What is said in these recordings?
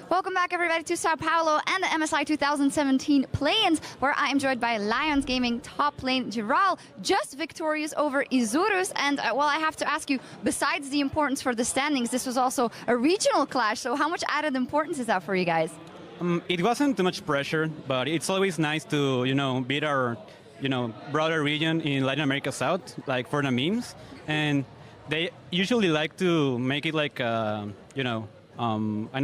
Welcome back, everybody, to Sao Paulo and the MSI 2017 play-ins, where I am joined by Lions Gaming top lane Giral, just victorious over Isurus. And, well, I have to ask you, besides the importance for the standings, this was also a regional clash, so how much added importance is that for you guys? It wasn't too much pressure, but it's always nice to, beat our, broader region in Latin America South, like for the memes. And they usually like to make it like, kind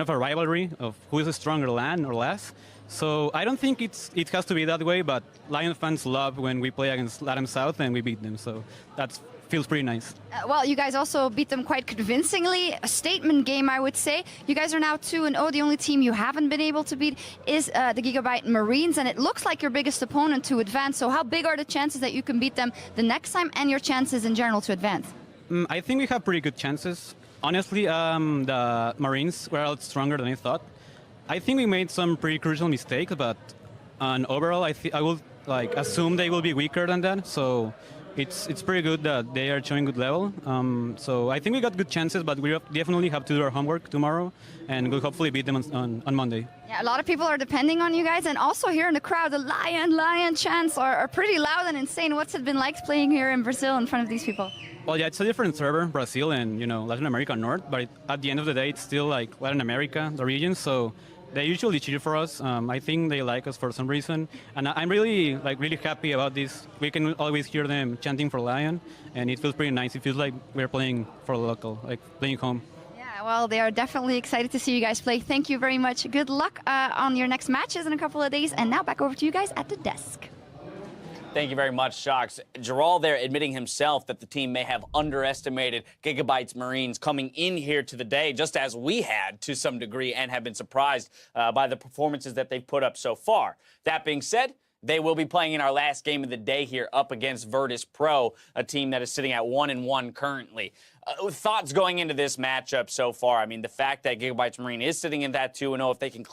of a rivalry of who is a stronger LAN or less. So I don't think it has to be that way, but Lion fans love when we play against Latin South and we beat them. So that feels pretty nice. Well, you guys also beat them quite convincingly. A statement game, I would say. You guys are now 2-0. The only team you haven't been able to beat is the Gigabyte Marines, and it looks like your biggest opponent to advance. So how big are the chances that you can beat them the next time, and your chances in general to advance? I think we have pretty good chances. Honestly, the Marines were a lot stronger than I thought. I think we made some pretty crucial mistakes, but overall, I would assume they will be weaker than that. So it's pretty good that they are showing good level. So I think we got good chances, but we definitely have to do our homework tomorrow, and we'll hopefully beat them on Monday. Yeah, a lot of people are depending on you guys, and also here in the crowd, the Lion chants are pretty loud and insane. What's it been like playing here in Brazil in front of these people? Well, yeah, it's a different server, Brazil and Latin America North, but at the end of the day, it's still like Latin America, the region. So they usually cheer for us. I think they like us for some reason, and I'm really happy about this. We can always hear them chanting for Lion, and it feels pretty nice. It feels like we're playing for the local, like playing home. Yeah, well, they are definitely excited to see you guys play. Thank you very much. Good luck on your next matches in a couple of days. And now back over to you guys at the desk. Thank you very much, Shocks. Giral there admitting himself that the team may have underestimated Gigabyte's Marines coming in here to the day, just as we had to some degree, and have been surprised by the performances that they've put up so far. That being said, they will be playing in our last game of the day here up against Virtus.pro, a team that is sitting at 1-1 currently. Thoughts going into this matchup so far? I mean, the fact that Gigabyte's Marine is sitting in that 2-0, if they can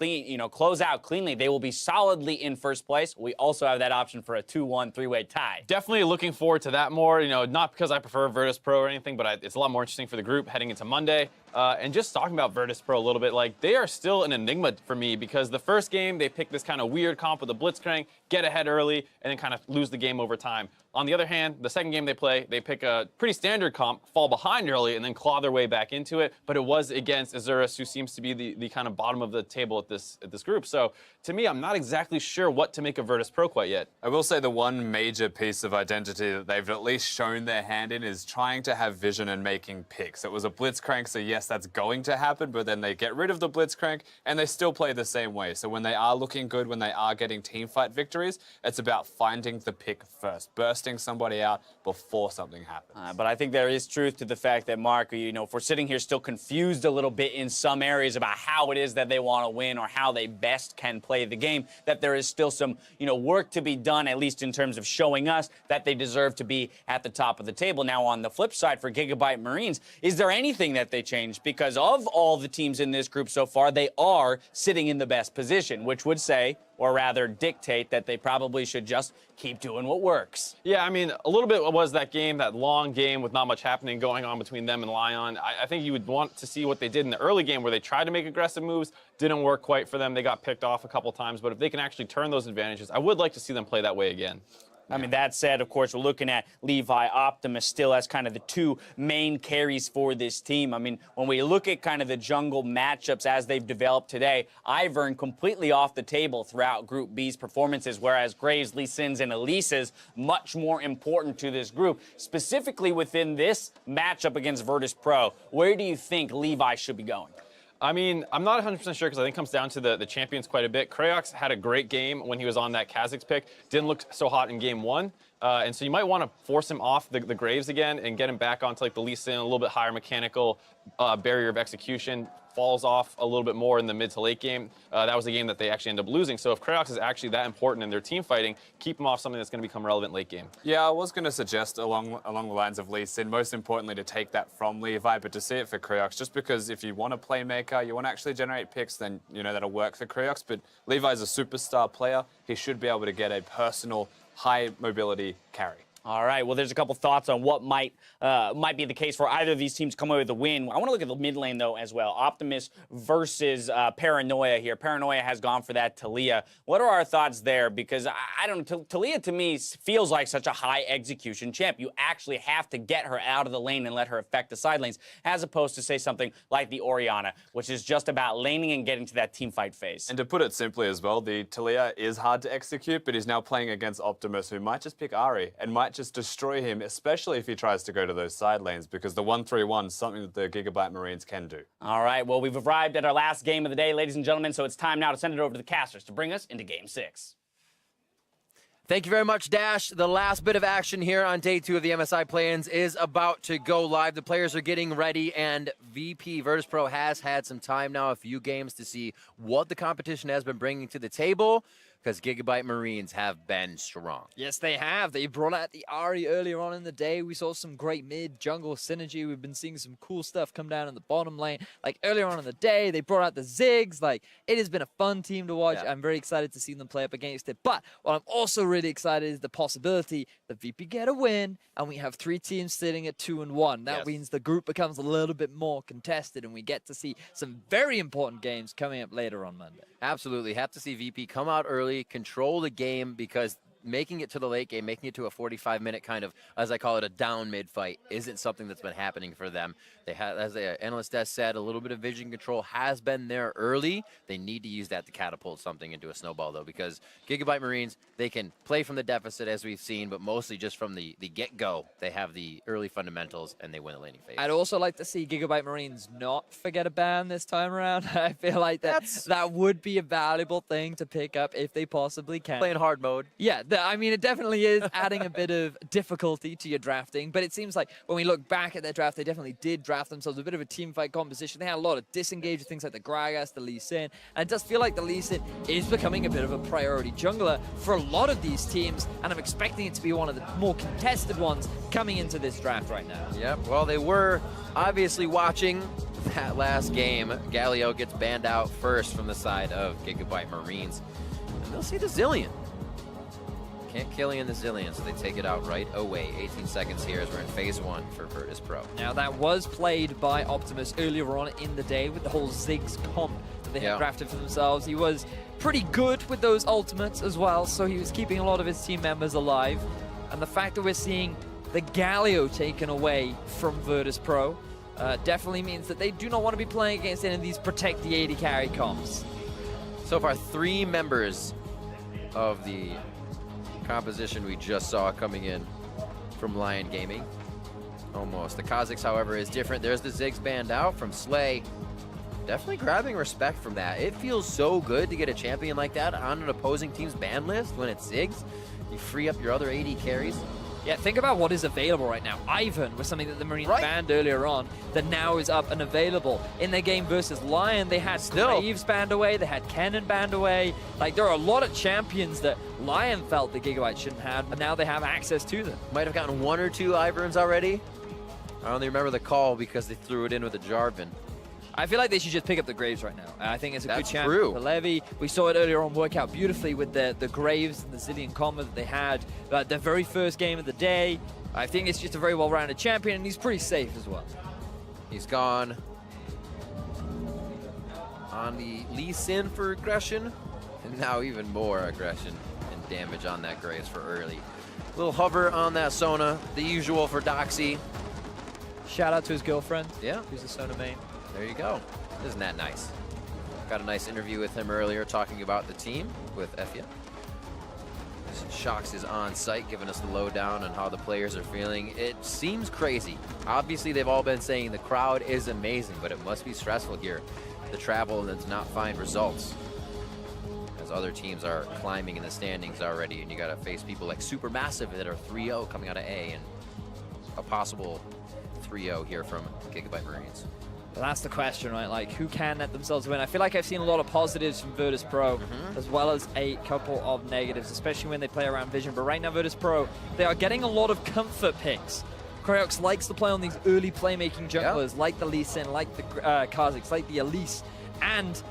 close out cleanly, they will be solidly in first place. We also have that option for a 2-1 three-way tie. Definitely looking forward to that more, not because I prefer Virtus.pro or anything, but it's a lot more interesting for the group heading into Monday. And just talking about Virtus.pro a little bit, they are still an enigma for me, because the first game, they picked this kind of weird comp with a Blitzcrank, get ahead early, and then kind of lose the game over time. On the other hand, the second game they play, they pick a pretty standard comp, fall behind early, and then claw their way back into it. But it was against Isurus, who seems to be the kind of bottom of the table at this group. So to me, I'm not exactly sure what to make of Virtus.pro quite yet. I will say the one major piece of identity that they've at least shown their hand in is trying to have vision and making picks. It was a Blitzcrank, so yes, that's going to happen, but then they get rid of the Blitzcrank, and they still play the same way. So when they are looking good, when they are getting teamfight victories, it's about finding the pick first, bursting somebody out before something happens. But I think there is truth to the fact that, Mark, if we're sitting here still confused a little bit in some areas about how it is that they want to win or how they best can play the game, that there is still some, work to be done, at least in terms of showing us that they deserve to be at the top of the table. Now, on the flip side for Gigabyte Marines, is there anything that they changed? Because of all the teams in this group so far, they are sitting in the best position, which would say, or rather dictate, that they probably should just keep doing what works. Yeah, I mean, a little bit was that game, that long game with not much happening going on between them and Lion. I think you would want to see what they did in the early game, where they tried to make aggressive moves, didn't work quite for them. They got picked off a couple times, but if they can actually turn those advantages, I would like to see them play that way again. I mean, that said, of course, we're looking at Levi Optimus still as kind of the two main carries for this team. I mean, when we look at kind of the jungle matchups as they've developed today, Ivern completely off the table throughout Group B's performances, whereas Graves, Lee Sin's, and Elise's much more important to this group. Specifically within this matchup against Virtus.pro, where do you think Levi should be going? I mean, I'm not 100% sure, because I think it comes down to the champions quite a bit. Krayox had a great game when he was on that Kha'Zix pick. Didn't look so hot in game one. And so you might want to force him off the Graves again and get him back onto the Lee Sin, a little bit higher mechanical barrier of execution. Falls off a little bit more in the mid to late game. That was the game that they actually ended up losing. So if Krayox is actually that important in their team fighting, keep him off something that's going to become relevant late game. Yeah, I was going to suggest along the lines of Lee Sin, most importantly to take that from Levi, but to see it for Krayox, just because if you want a playmaker, you want to actually generate picks, then that'll work for Krayox. But Levi's a superstar player. He should be able to get a personal high mobility carry. All right. Well, there's a couple thoughts on what might be the case for either of these teams to come away with a win. I want to look at the mid lane, though, as well. Optimus versus Paranoia here. Paranoia has gone for that Talia. What are our thoughts there? Because I don't know. Talia, to me, feels like such a high execution champ. You actually have to get her out of the lane and let her affect the side lanes, as opposed to, say, something like the Orianna, which is just about laning and getting to that team fight phase. And to put it simply as well, the Talia is hard to execute, but he's now playing against Optimus, who might just pick Ahri and might just destroy him, especially if he tries to go to those side lanes, because the 1-3-1 is something that the Gigabyte Marines can do. All right, well, we've arrived at our last game of the day, ladies and gentlemen, so it's time now to send it over to the casters to bring us into Game 6. Thank you very much, Dash. The last bit of action here on day 2 of the MSI play-ins is about to go live. The players are getting ready, and VP Virtus.pro has had some time now, a few games, to see what the competition has been bringing to the table, because Gigabyte Marines have been strong. Yes, they have. They brought out the Ahri earlier on in the day. We saw some great mid-jungle synergy. We've been seeing some cool stuff come down in the bottom lane. Like, earlier on in the day, they brought out the Ziggs. Like, it has been a fun team to watch. Yeah. I'm very excited to see them play up against it. But what I'm also really excited is the possibility that VP get a win, and we have 3 teams sitting at 2-1. That means the group becomes a little bit more contested, and we get to see some very important games coming up later on Monday. Absolutely. Have to see VP come out early, control the game, because making it to the late game, making it to a 45-minute kind of, as I call it, a down mid fight, isn't something that's been happening for them. They have, as the analyst has said, a little bit of vision control has been there early. They need to use that to catapult something into a snowball, though, because Gigabyte Marines, they can play from the deficit, as we've seen, but mostly just from the get-go. They have the early fundamentals, and they win the laning phase. I'd also like to see Gigabyte Marines not forget a ban this time around. I feel like that would be a valuable thing to pick up if they possibly can. Playing hard mode. Yeah, I mean, it definitely is adding a bit of difficulty to your drafting, but it seems like when we look back at their draft, they definitely did draft themselves a bit of a team fight composition. They had a lot of disengage with things like the Gragas, the Lee Sin, and it does feel like the Lee Sin is becoming a bit of a priority jungler for a lot of these teams, and I'm expecting it to be one of the more contested ones coming into this draft right now. Yep, well, they were obviously watching that last game. Galio gets banned out first from the side of Gigabyte Marines, and they'll see the Zillion. Can't kill in the Zillion, so they take it out right away. 18 seconds here as we're in phase 1 for Virtus.pro. Now, that was played by Optimus earlier on in the day with the whole Ziggs comp that they had drafted for themselves. He was pretty good with those ultimates as well, so he was keeping a lot of his team members alive. And the fact that we're seeing the Galio taken away from Virtus.pro definitely means that they do not want to be playing against any of these protect the 80 carry comps. So far, 3 members of the composition we just saw coming in from Lion Gaming. Almost. The Kazakhs, however, is different. There's the Ziggs banned out from Slay. Definitely grabbing respect from that. It feels so good to get a champion like that on an opposing team's ban list when it's Ziggs. You free up your other 80 carries. Yeah, think about what is available right now. Ivan was something that the Marines banned earlier on that now is up and available. In their game versus Lion, they had Graves banned away, they had Kennen banned away. Like, there are a lot of champions that Lion felt the Gigabyte shouldn't have, but now they have access to them. Might have gotten 1 or 2 Iverns already. I only remember the call because they threw it in with a Jarvan. I feel like they should just pick up the Graves right now. I think it's a good chance true. for Levy. We saw it earlier on work out beautifully with the Graves and the Zillion combo that they had. Their very first game of the day. I think it's just a very well-rounded champion, and he's pretty safe as well. He's gone on the Lee Sin for aggression, and now even more aggression and damage on that Graves for early. Little hover on that Sona, the usual for Doxy. Shout out to his girlfriend. Yeah. Who's a Sona main. There you go. Isn't that nice? Got a nice interview with him earlier talking about the team with Efia. Shox is on site giving us the lowdown on how the players are feeling. It seems crazy. Obviously, they've all been saying the crowd is amazing, but it must be stressful here to travel and then to not find results, as other teams are climbing in the standings already, and you got to face people like Supermassive that are 3-0 coming out of A, and a possible 3-0 here from Gigabyte Marines. Well, that's the question, right? Like, who can let themselves win? I feel like I've seen a lot of positives from Virtus.pro, as well as a couple of negatives, especially when they play around Vision. But right now, Virtus.pro, they are getting a lot of comfort picks. Cryox likes to play on these early playmaking junglers, like the Lee Sin, like the Kazakhs, like the Elise. And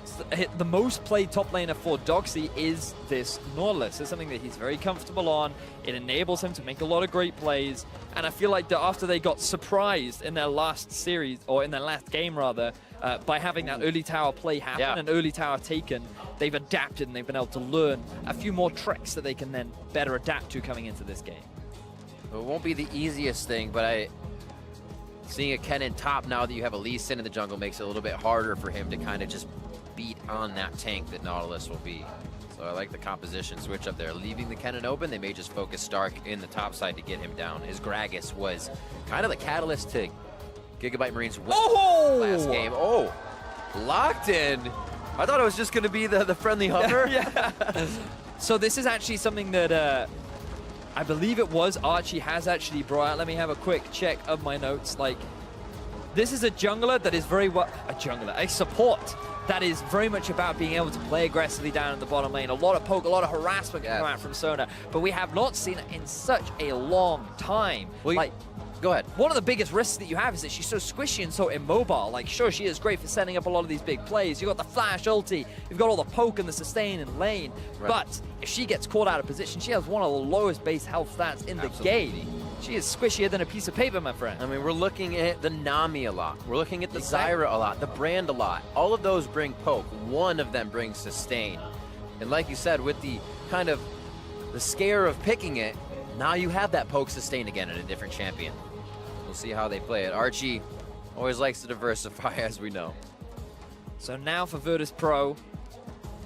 the most played top laner for Doxy is this Nautilus. It's something that he's very comfortable on. It enables him to make a lot of great plays. And I feel like that after they got surprised in their last series, or in their last game rather, by having that early tower play happen and early tower taken, they've adapted and they've been able to learn a few more tricks that they can then better adapt to coming into this game. It won't be the easiest thing, but seeing a Kennen top now that you have a Lee Sin in the jungle makes it a little bit harder for him to kind of just beat on that tank that Nautilus will be. So I like the composition switch up there. Leaving the Kennen open, they may just focus Stark in the top side to get him down. His Gragas was kind of the catalyst to Gigabyte Marines win last game. Oh, locked in. I thought it was just going to be the friendly hover. Yeah. So this is actually something that I believe it was Archie has actually brought out. Let me have a quick check of my notes. Like, this is a jungler that is a support that is very much about being able to play aggressively down in the bottom lane. A lot of poke, a lot of harassment can come out from Sona, but we have not seen it in such a long time. Well, go ahead. One of the biggest risks that you have is that she's so squishy and so immobile. Like, sure, she is great for setting up a lot of these big plays. You've got the flash ulti, you've got all the poke and the sustain in lane. Right. But if she gets caught out of position, she has one of the lowest base health stats in the game. She is squishier than a piece of paper, my friend. I mean, we're looking at the Nami a lot. We're looking at the Zyra a lot, the Brand a lot. All of those bring poke. One of them brings sustain. And like you said, with the kind of the scare of picking it, now you have that poke sustain again in a different champion. We'll see how they play it. Archie always likes to diversify, as we know. So now for Virtus.pro.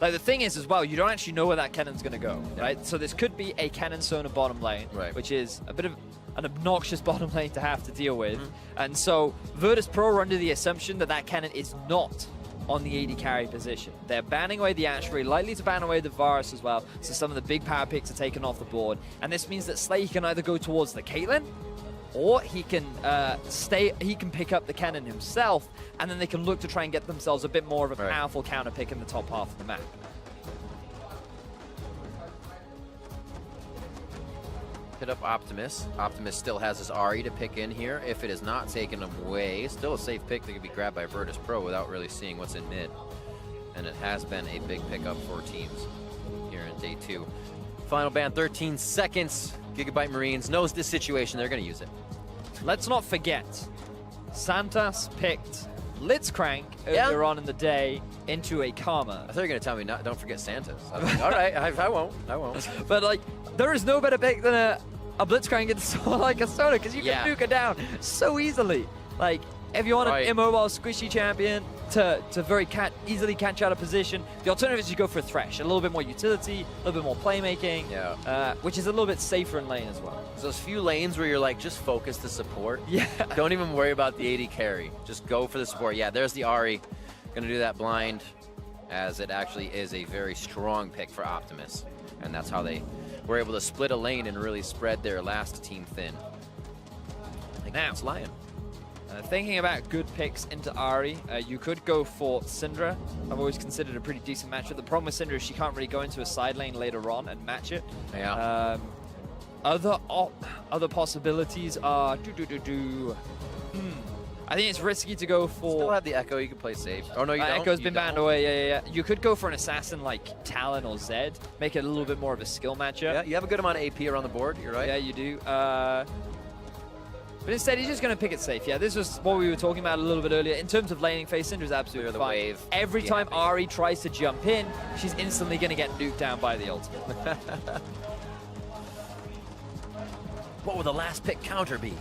Like, the thing is as well, you don't actually know where that cannon's going to go, right? So this could be a cannon Sona bottom lane, which is a bit of an obnoxious bottom lane to have to deal with. And so Virtus.pro are under the assumption that that cannon is not on the AD carry position. They're banning away the Ashe, very likely to ban away the Varus as well, so some of the big power picks are taken off the board. And this means that Slay can either go towards the Caitlyn, or he can pick up the cannon himself, and then they can look to try and get themselves a bit more of a powerful counter pick in the top half of the map. Hit up Optimus. Optimus still has his Ahri to pick in here. If it is not taken away, still a safe pick that could be grabbed by Virtus.pro without really seeing what's in mid. And it has been a big pickup for teams here in day 2. Final ban, 13 seconds. Gigabyte Marines knows this situation. They're going to use it. Let's not forget, Santas picked Blitzcrank earlier on in the day into a Karma. I thought you were going to tell me don't forget Santas. I was like, all right, I won't. But, like, there is no better pick than a Blitzcrank against like a Sona, because you can nuke her down so easily. Like, if you want an immobile, squishy champion to very easily catch out of position, the alternative is you go for a Thresh. A little bit more utility, a little bit more playmaking, which is a little bit safer in lane as well. There's those few lanes where you're like, just focus the support. Don't even worry about the AD carry. Just go for the support. Yeah, there's the Ahri. Gonna do that blind, as it actually is a very strong pick for Optimus. And that's how they were able to split a lane and really spread their last team thin. Now, it's Lion. Thinking about good picks into Ahri, you could go for Syndra. I've always considered a pretty decent matchup. The problem with Syndra is she can't really go into a side lane later on and match it. Other possibilities are I think it's risky to go for... Still have the Echo, you can play safe. Oh, no, you don't? Echo's been banned away, yeah. You could go for an assassin like Talon or Zed, make it a little bit more of a skill matchup. Yeah, you have a good amount of AP around the board, you're right. Yeah, you do. But instead, he's just going to pick it safe. Yeah, this was what we were talking about a little bit earlier. In terms of laning phase, Syndra's absolutely fine. Wave. Every time Ahri tries to jump in, she's instantly going to get nuked down by the ultimate. What will the last pick counter be?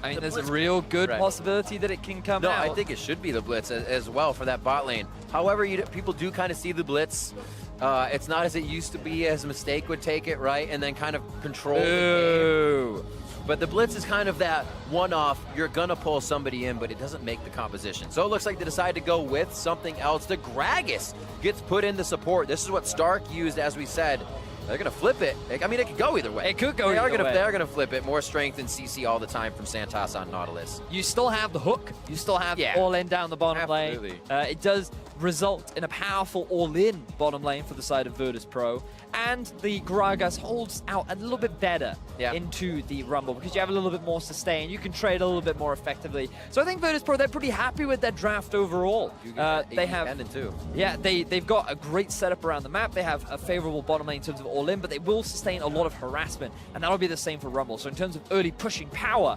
I mean, there's a real good possibility that it can come out. No, I think it should be the Blitz as well for that bot lane. However, people do kind of see the Blitz. It's not as it used to be, as Mistake would take it, right? And then kind of control the game. But the Blitz is kind of that one-off. You're going to pull somebody in, but it doesn't make the composition. So it looks like they decide to go with something else. The Gragas gets put into support. This is what Stark used, as we said, They're gonna flip it. I mean, it could go either way. It could go They are either way. They're gonna flip it. More strength than CC all the time from Santos on Nautilus. You still have the hook. You still have Yeah. all-in down the bottom Absolutely. lane. It does result in a powerful all-in bottom lane for the side of Virtus.pro. And the Gragas holds out a little bit better into the Rumble because you have a little bit more sustain. You can trade a little bit more effectively. So I think Virtus.pro, they're pretty happy with their draft overall. They have, too. yeah, they've got a great setup around the map. They have a favorable bottom lane in terms of all-in, but they will sustain a lot of harassment, and that'll be the same for Rumble. So in terms of early pushing power,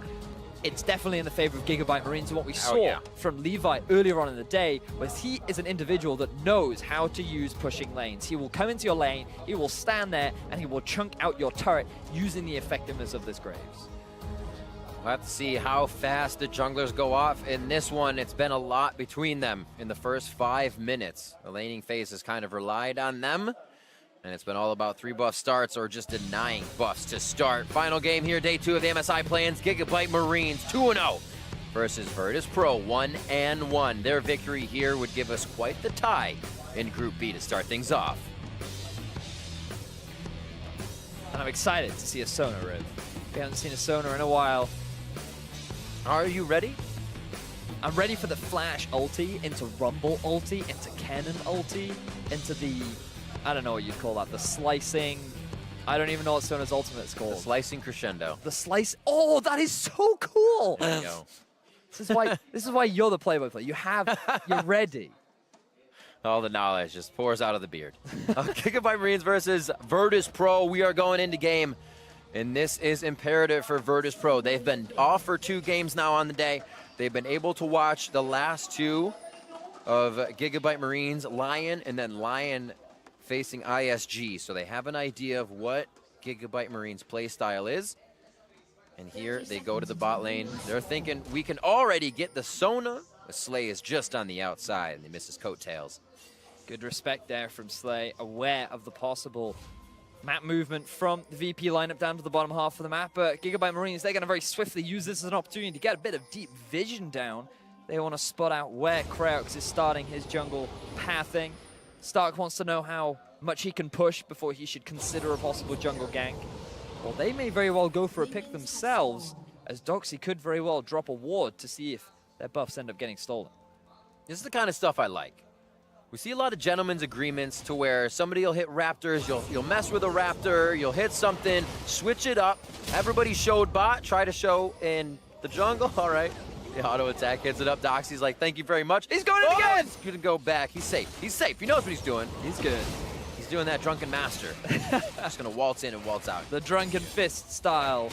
it's definitely in the favor of Gigabyte Marines. And what we saw from Levi earlier on in the day was he is an individual that knows how to use pushing lanes. He will come into your lane, he will stand there, and he will chunk out your turret using the effectiveness of this Graves. We'll have to see how fast the junglers go off. In this one, it's been a lot between them in the first 5 minutes. The laning phase has kind of relied on them, and it's been all about 3 buff starts or just denying buffs to start. Final game here, day 2 of the MSI play-ins. Gigabyte Marines 2-0 versus Virtus.pro 1-1. Their victory here would give us quite the tie in Group B to start things off. And I'm excited to see a Sona, Riv. We haven't seen a Sona in a while. Are you ready? I'm ready for the Flash ulti, into Rumble ulti, into Cannon ulti, into the, I don't know what you'd call that, the slicing, I don't even know what Sona's ultimate is called. The slicing crescendo. The slice, oh, that is so cool! There you go. This is why you're the play-by-play. You're ready. All the knowledge just pours out of the beard. Gigabyte Marines versus Virtus.pro. We are going into game, and this is imperative for Virtus.pro. They've been off for 2 games now on the day. They've been able to watch the last 2 of Gigabyte Marines, Lion, and then Lion facing ISG. So they have an idea of what Gigabyte Marines' play style is. And here they go to the bot lane. They're thinking, we can already get the Sona. The Slay is just on the outside, and they miss his coattails. Good respect there from Slay, aware of the possible map movement from the VP lineup down to the bottom half of the map. But Gigabyte Marines, they're going to very swiftly use this as an opportunity to get a bit of deep vision down. They want to spot out where Kreox is starting his jungle pathing. Stark wants to know how much he can push before he should consider a possible jungle gank. Well, they may very well go for a pick themselves, as Doxy could very well drop a ward to see if their buffs end up getting stolen. This is the kind of stuff I like. We see a lot of gentlemen's agreements to where somebody will hit raptors, you'll mess with a raptor, you'll hit something, switch it up. Everybody showed bot, try to show in the jungle. All right, the auto attack hits it up. Doxy's like, thank you very much. He's going in again. He's gonna go back. He's safe. He's safe. He knows what he's doing. He's good. He's doing that drunken master. Just gonna waltz in and waltz out. The drunken fist style.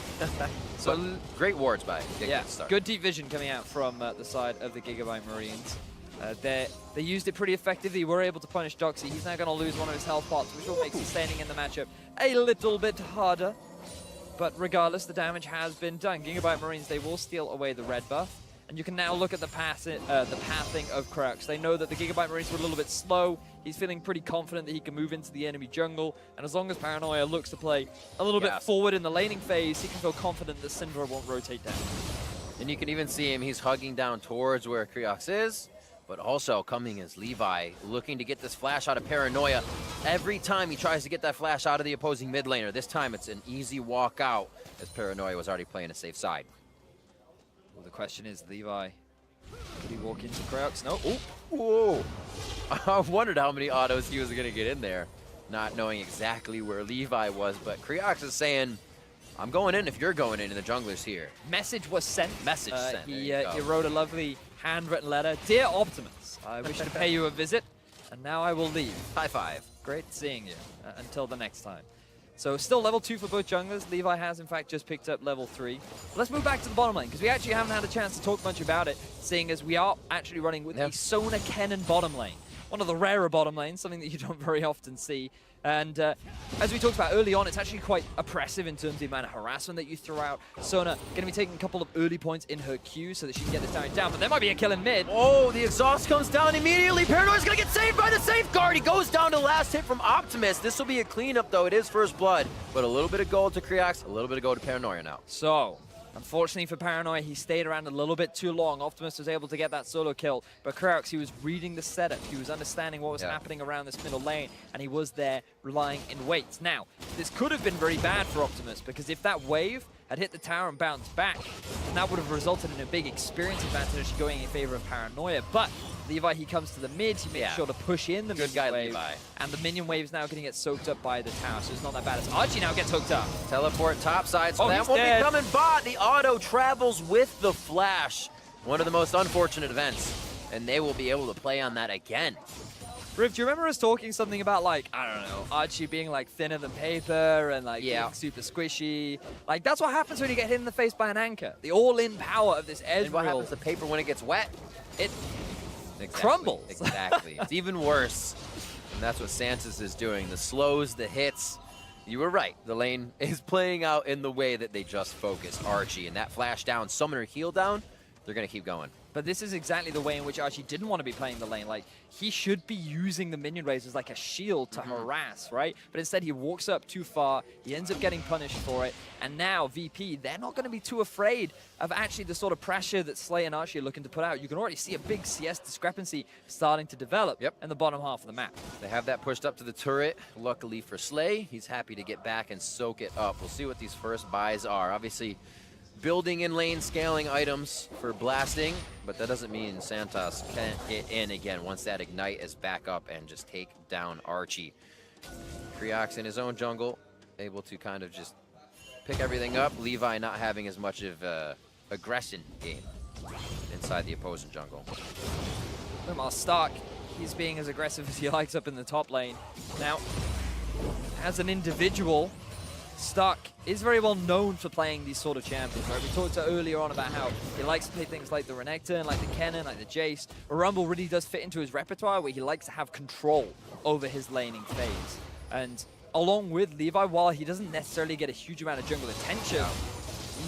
So great wards by Gigabyte. Yeah, Start. good deep vision coming out from the side of the Gigabyte Marines. They used it pretty effectively, were able to punish Doxy. He's now going to lose one of his health pots, which will make sustaining in the matchup a little bit harder. But regardless, the damage has been done. Gigabyte Marines, they will steal away the red buff. And you can now look at the pathing of Kreox. They know that the Gigabyte Marines were a little bit slow. He's feeling pretty confident that he can move into the enemy jungle. And as long as Paranoia looks to play a little bit forward in the laning phase, he can feel confident that Syndra won't rotate down. And you can even see him, he's hugging down towards where Kreox is. But also coming is Levi, looking to get this flash out of Paranoia. Every time he tries to get that flash out of the opposing mid laner, this time it's an easy walk out, as Paranoia was already playing a safe side. Well, the question is, Levi, could he walk into Kreox? No. Oh, whoa. I wondered how many autos he was going to get in there, not knowing exactly where Levi was. But Kreox is saying, I'm going in if you're going in, and the jungler's here. Message was sent. Message sent. He wrote a lovely handwritten letter. Dear Optimus, I wish to pay you a visit, and now I will leave. High five. Great seeing you. Until the next time. So still level 2 for both junglers. Levi has, in fact, just picked up level 3. Let's move back to the bottom lane, because we actually haven't had a chance to talk much about it, seeing as we are actually running with a Sona Kennen bottom lane. One of the rarer bottom lanes, something that you don't very often see. And as we talked about early on, it's actually quite oppressive in terms of the amount of harassment that you throw out. Sona going to be taking a couple of early points in her Q so that she can get this damage down, but there might be a kill in mid. Oh, the exhaust comes down immediately. Paranoia's going to get saved by the safeguard. He goes down to last hit from Optimus. This will be a cleanup, though. It is first blood, but a little bit of gold to Kreox, a little bit of gold to Paranoia now. So, Unfortunately for Paranoia, he stayed around a little bit too long. Optimus was able to get that solo kill, but Kraux, he was reading the setup. He was understanding what was happening around this middle lane, and he was there relying in wait. Now, this could have been very bad for Optimus, because if that wave had hit the tower and bounced back, then that would have resulted in a big experience advantage going in favor of Paranoia. But Levi, he comes to the mid, he makes sure to push in the minion wave, Levi. and the minion wave is now going to get soaked up by the tower, so it's not that bad as Archie now gets hooked up. Teleport topside, so that he's won't dead. be coming bot. The auto travels with the flash. One of the most unfortunate events, and they will be able to play on that again. Riv, do you remember us talking something about, like, I don't know, Archie being, like, thinner than paper and, like, being super squishy? Like, that's what happens when you get hit in the face by an anchor. The all-in power of this Ezreal. And what happens to paper when it gets wet? It crumbles. Exactly. It's even worse. And that's what Santos is doing. The slows, the hits. You were right. The lane is playing out in the way that they just focused Archie. And that flash down, summoner heal down, they're going to keep going. But this is exactly the way in which Archie didn't want to be playing the lane. Like, he should be using the minion raise as like a shield to harass, right? But instead he walks up too far, he ends up getting punished for it, and now VP, they're not going to be too afraid of actually the sort of pressure that Slay and Archie are looking to put out. You can already see a big CS discrepancy starting to develop in the bottom half of the map. They have that pushed up to the turret. Luckily for Slay, he's happy to get back and soak it up. We'll see what these first buys are. Obviously, building in lane scaling items for blasting, but that doesn't mean Santos can't get in again once that ignite is back up and just take down Archie. Kriox in his own jungle, able to kind of just pick everything up. Levi not having as much of aggression game inside the opposing jungle. Meanwhile, Stark, he's being as aggressive as he likes up in the top lane. Now, as an individual, Stark is very well known for playing these sort of champions, right? We talked earlier on about how he likes to play things like the Renekton, like the Kennen, like the Jace. Rumble really does fit into his repertoire where he likes to have control over his laning phase. And along with Levi, while he doesn't necessarily get a huge amount of jungle attention,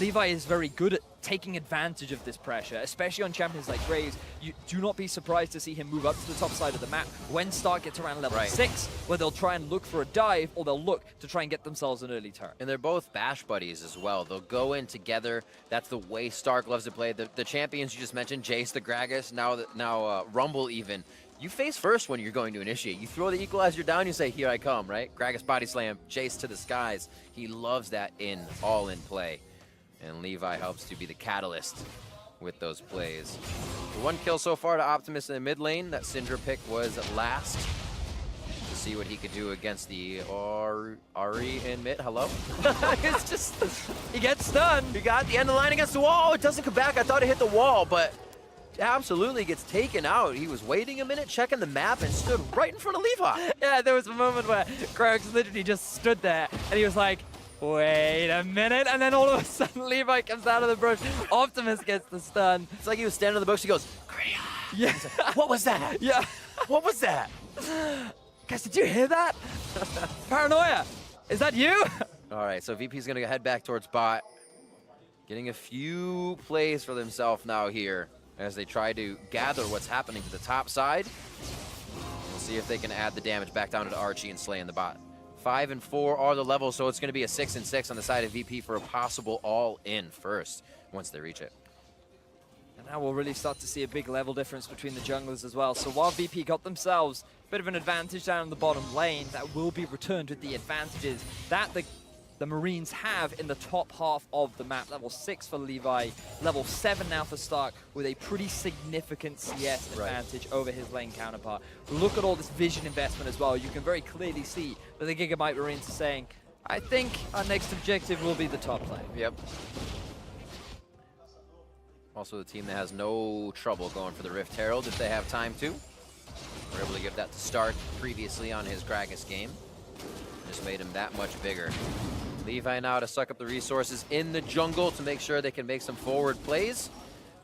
Levi is very good at taking advantage of this pressure, especially on champions like Graves. You do not be surprised to see him move up to the top side of the map when Stark gets around level 6, where they'll try and look for a dive, or they'll look to try and get themselves an early turn. And they're both bash buddies as well. They'll go in together. That's the way Stark loves to play. The champions you just mentioned, Jace, the Gragas, now Rumble even. You face first when you're going to initiate. You throw the equalizer down, you say, here I come, right? Gragas body slam, Jace to the skies. He loves that all-in play. And Levi helps to be the catalyst with those plays. The one kill so far to Optimus in the mid lane. That Syndra pick was last. To see what he could do against the Ari in mid. Hello? It's just, he gets stunned. He got the end of the line against the wall. It doesn't come back. I thought it hit the wall, but absolutely gets taken out. He was waiting a minute, checking the map, and stood right in front of Levi. Yeah, there was a moment where Krox literally just stood there, and he was like, wait a minute, and then all of a sudden Levi comes out of the bush. Optimus gets the stun. It's like he was standing in the bush. He goes, Kriya. Yeah. Like, what was that? Yeah. What was that? Guys, did you hear that? Paranoia, is that you? All right, so VP's going to head back towards bot. Getting a few plays for themselves now here as they try to gather what's happening to the top side. We'll see if they can add the damage back down to Archie and Slay in the bot. 5 and 4 are the levels, so it's going to be a 6 and 6 on the side of VP for a possible all-in first once they reach it. And now we'll really start to see a big level difference between the junglers as well. So while VP got themselves a bit of an advantage down in the bottom lane, that will be returned with the advantages that the Marines have in the top half of the map. Level 6 for Levi, level 7 now for Stark, with a pretty significant CS advantage over his lane counterpart. Look at all this vision investment as well. You can very clearly see that the Gigabyte Marines are saying, I think our next objective will be the top lane. Yep. Also the team that has no trouble going for the Rift Herald if they have time to. We're able to give that to Stark previously on his Gragas game. Just made him that much bigger. Levi now to suck up the resources in the jungle to make sure they can make some forward plays.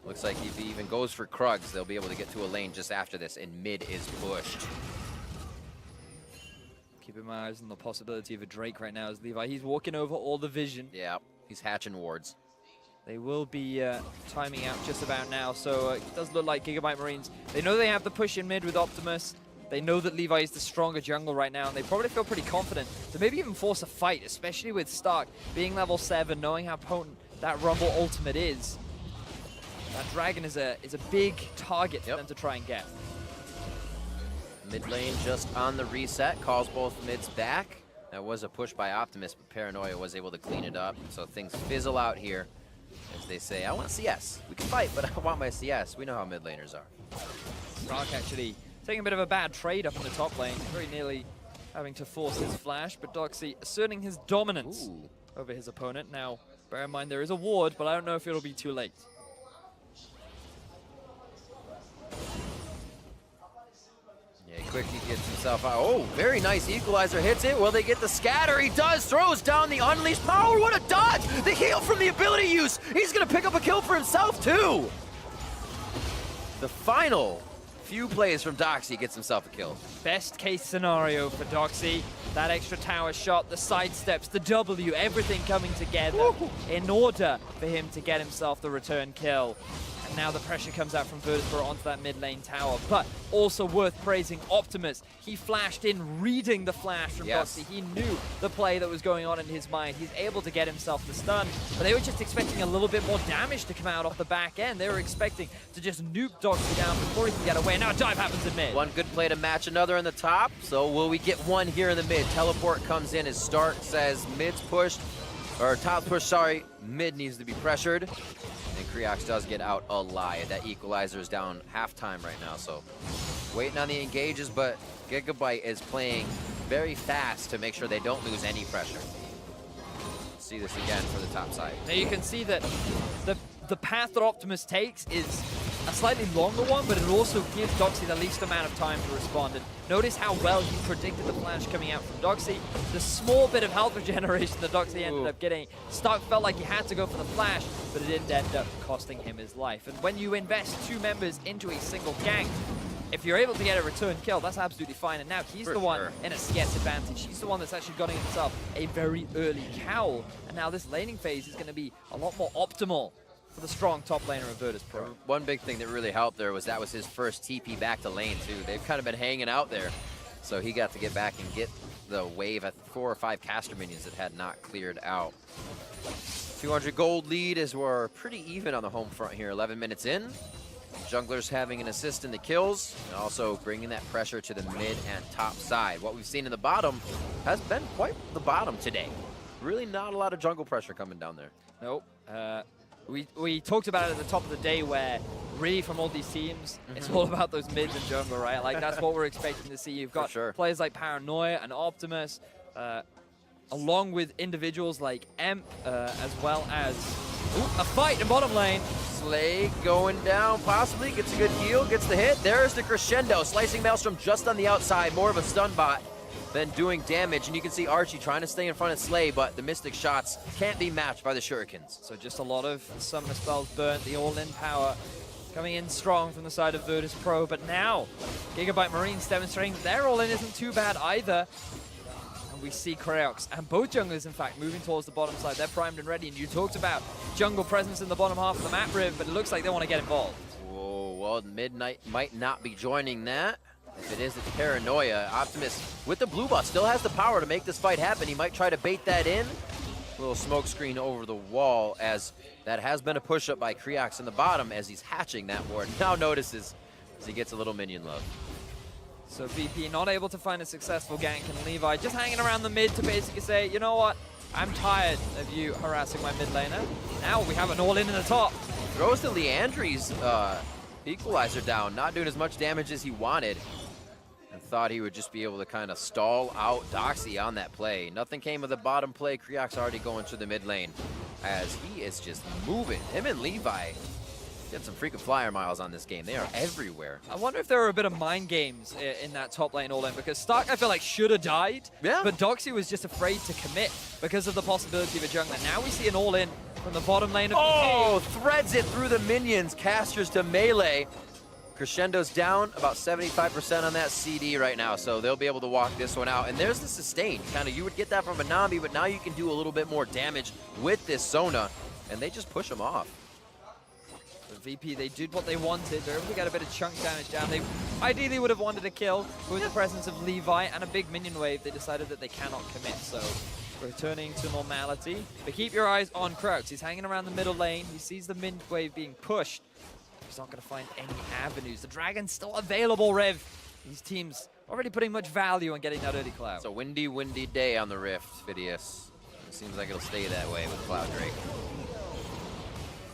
Looks like if he even goes for Krugs, they'll be able to get to a lane just after this, and mid is pushed. Keeping my eyes on the possibility of a Drake right now as Levi. He's walking over all the vision. Yeah, he's hatching wards. They will be timing out just about now, so it does look like Gigabyte Marines. They know they have the push in mid with Optimus. They know that Levi is the stronger jungle right now, and they probably feel pretty confident to maybe even force a fight, especially with Stark being level 7, knowing how potent that Rumble ultimate is, that Dragon is a big target for them to try and get. Mid lane just on the reset, calls both mids back. That was a push by Optimus, but Paranoia was able to clean it up. So things fizzle out here as they say, I want CS. We can fight, but I want my CS. We know how mid laners are. Stark actually taking a bit of a bad trade up in the top lane, very nearly having to force his flash, but Doxy asserting his dominance over his opponent. Now, bear in mind there is a ward, but I don't know if it'll be too late. Yeah, quickly gets himself out. Oh, very nice equalizer, hits it. Will they get the scatter? He does, throws down the unleashed power. What a dodge! The heal from the ability use. He's gonna pick up a kill for himself too. The final few plays from Doxy gets himself a kill. Best case scenario for Doxy, that extra tower shot, the side steps, the W, everything coming together in order for him to get himself the return kill. And now the pressure comes out from Virtus.pro onto that mid lane tower, but also worth praising Optimus. He flashed in, reading the flash from Doxy. He knew the play that was going on in his mind. He's able to get himself the stun, but they were just expecting a little bit more damage to come out off the back end. They were expecting to just nuke Doxy down before he can get away. Now a dive happens in mid. One good play to match another in the top, so will we get one here in the mid? Teleport comes in as Stark says mid's pushed, or top push, sorry, mid needs to be pressured. And Creox does get out alive. That equalizer is down halftime right now, so waiting on the engages, but Gigabyte is playing very fast to make sure they don't lose any pressure. See this again for the top side. Now you can see that the path that Optimus takes is a slightly longer one, but it also gives Doxy the least amount of time to respond. And notice how well he predicted the flash coming out from Doxy. The small bit of health regeneration that Doxy ended up getting, Stark felt like he had to go for the flash, but it didn't end up costing him his life. And when you invest two members into a single gank, if you're able to get a return kill, that's absolutely fine. And now he's the one in a CS advantage. He's the one that's actually gotten himself a very early cowl. And now this laning phase is going to be a lot more optimal for the strong top laner of Virtus.pro. One big thing that really helped there was that was his first TP back to lane too. They've kind of been hanging out there. So he got to get back and get the wave at 4 or 5 caster minions that had not cleared out. 200 gold lead as we're pretty even on the home front here, 11 minutes in. Junglers having an assist in the kills, and also bringing that pressure to the mid and top side. What we've seen in the bottom has been quite the bottom today. Really not a lot of jungle pressure coming down there. Nope. We talked about it at the top of the day where really from all these teams, it's all about those mids and jungle, right? Like that's what we're expecting to see. You've got players like Paranoia and Optimus, along with individuals like Emp, as well as a fight in bottom lane. Slay going down, possibly gets a good heal, gets the hit. There's the crescendo, slicing Maelstrom just on the outside, more of a stun bot than doing damage. And you can see Archie trying to stay in front of Slay, but the Mystic shots can't be matched by the Shurikens. So just a lot of summoner spells burnt, the all-in power coming in strong from the side of Virtus.pro. But now, Gigabyte Marines demonstrating that their all-in isn't too bad either. And we see Creox and both junglers, in fact, moving towards the bottom side. They're primed and ready. And you talked about jungle presence in the bottom half of the map, Riv, but it looks like they want to get involved. Whoa, well, Midnight might not be joining that. If it is, it's Paranoia. Optimus, with the blue buff, still has the power to make this fight happen. He might try to bait that in. A little smoke screen over the wall, as that has been a push-up by Creox in the bottom as he's hatching that ward. Now notices as he gets a little minion love. So VP not able to find a successful gank, and Levi just hanging around the mid to basically say, you know what, I'm tired of you harassing my mid laner. Now we have an all-in the top. Throws the Leandri's equalizer down, not doing as much damage as he wanted. And thought he would just be able to kind of stall out Doxy on that play. Nothing came of the bottom play. Creox already going to the mid lane as he is just moving. Him and Levi get some freaking flyer miles on this game. They are everywhere. I wonder if there were a bit of mind games in that top lane all-in, because Stark, I feel like, should have died. Yeah. But Doxy was just afraid to commit because of the possibility of a jungler. Now we see an all-in from the bottom lane of the game. Threads it through the minions. Casters to melee. Crescendo's down about 75% on that CD right now, so they'll be able to walk this one out. And there's the sustain. Kind of, you would get that from a Nami, but now you can do a little bit more damage with this Sona, and they just push them off. The VP, they did what they wanted. They're able to get a bit of chunk damage down. They ideally would have wanted a kill, but with the presence of Levi and a big minion wave, they decided that they cannot commit. So returning to normality. But keep your eyes on Crouch. He's hanging around the middle lane. He sees the mid wave being pushed. He's not going to find any avenues. The Dragon's still available, Rev. These teams already putting much value on getting that early Cloud. It's a windy, windy day on the Rift, Phidias. It seems like it'll stay that way with Cloud Drake.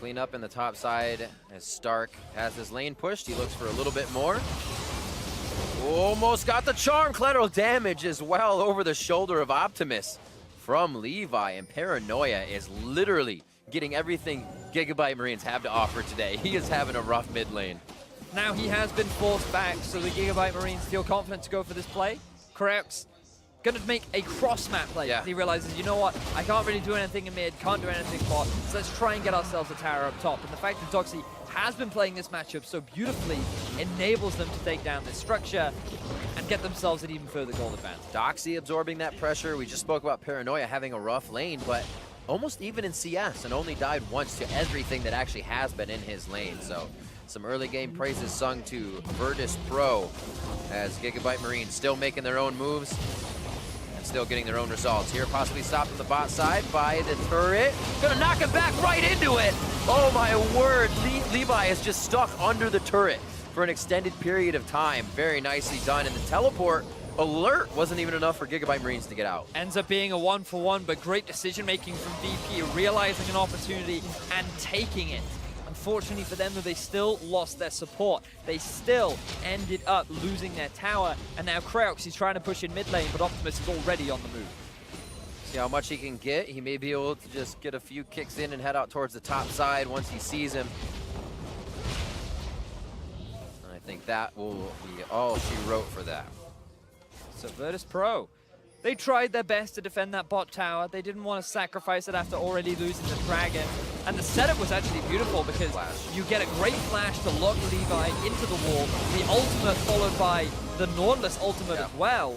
Clean up in the top side as Stark has his lane pushed. He looks for a little bit more. Almost got the charm. Collateral damage as well over the shoulder of Optimus from Levi. And Paranoia is literally getting everything Gigabyte Marines have to offer today. He is having a rough mid lane. Now he has been forced back, so the Gigabyte Marines feel confident to go for this play. Creux gonna make a cross-map play. Yeah. He realizes, you know what, I can't really do anything in mid, can't do anything bot, so let's try and get ourselves a tower up top. And the fact that Doxy has been playing this matchup so beautifully enables them to take down this structure and get themselves an even further goal advantage. Doxy absorbing that pressure. We just spoke about Paranoia having a rough lane, but almost even in CS and only died once to everything that actually has been in his lane. So some early game praises sung to Virtus.pro as Gigabyte Marines still making their own moves and still getting their own results. Here possibly stopped on the bot side by the turret. Gonna knock him back right into it. Oh my word, Levi is just stuck under the turret for an extended period of time. Very nicely done, and the teleport alert wasn't even enough for Gigabyte Marines to get out. Ends up being a 1-for-1, but great decision making from VP, realizing an opportunity and taking it. Unfortunately for them, though, they still lost their support. They still ended up losing their tower, and now Creux, he's trying to push in mid lane, but Optimus is already on the move. See how much he can get. He may be able to just get a few kicks in and head out towards the top side once he sees him. And I think that will be all she wrote for that. So Virtus.pro, they tried their best to defend that bot tower. They didn't want to sacrifice it after already losing the Dragon. And the setup was actually beautiful because you get a great flash to lock Levi into the wall, the ultimate followed by the Nautilus ultimate as well.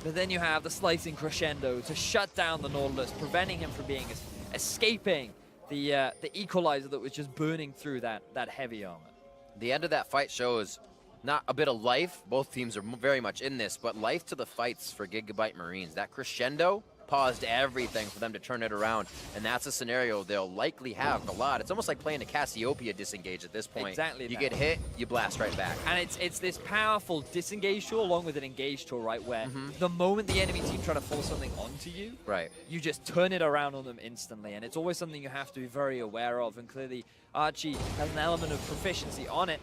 But then you have the slicing crescendo to shut down the Nautilus, preventing him from being escaping the equalizer that was just burning through that heavy armor. The end of that fight shows not a bit of life. Both teams are very much in this, but life to the fights for Gigabyte Marines. That crescendo paused everything for them to turn it around, and that's a scenario they'll likely have a lot. It's almost like playing a Cassiopeia disengage at this point. Exactly. You get hit, you blast right back. And it's this powerful disengage tool along with an engage tool, right, where the moment the enemy team try to force something onto you, right, you just turn it around on them instantly, and it's always something you have to be very aware of, and clearly Archie has an element of proficiency on it.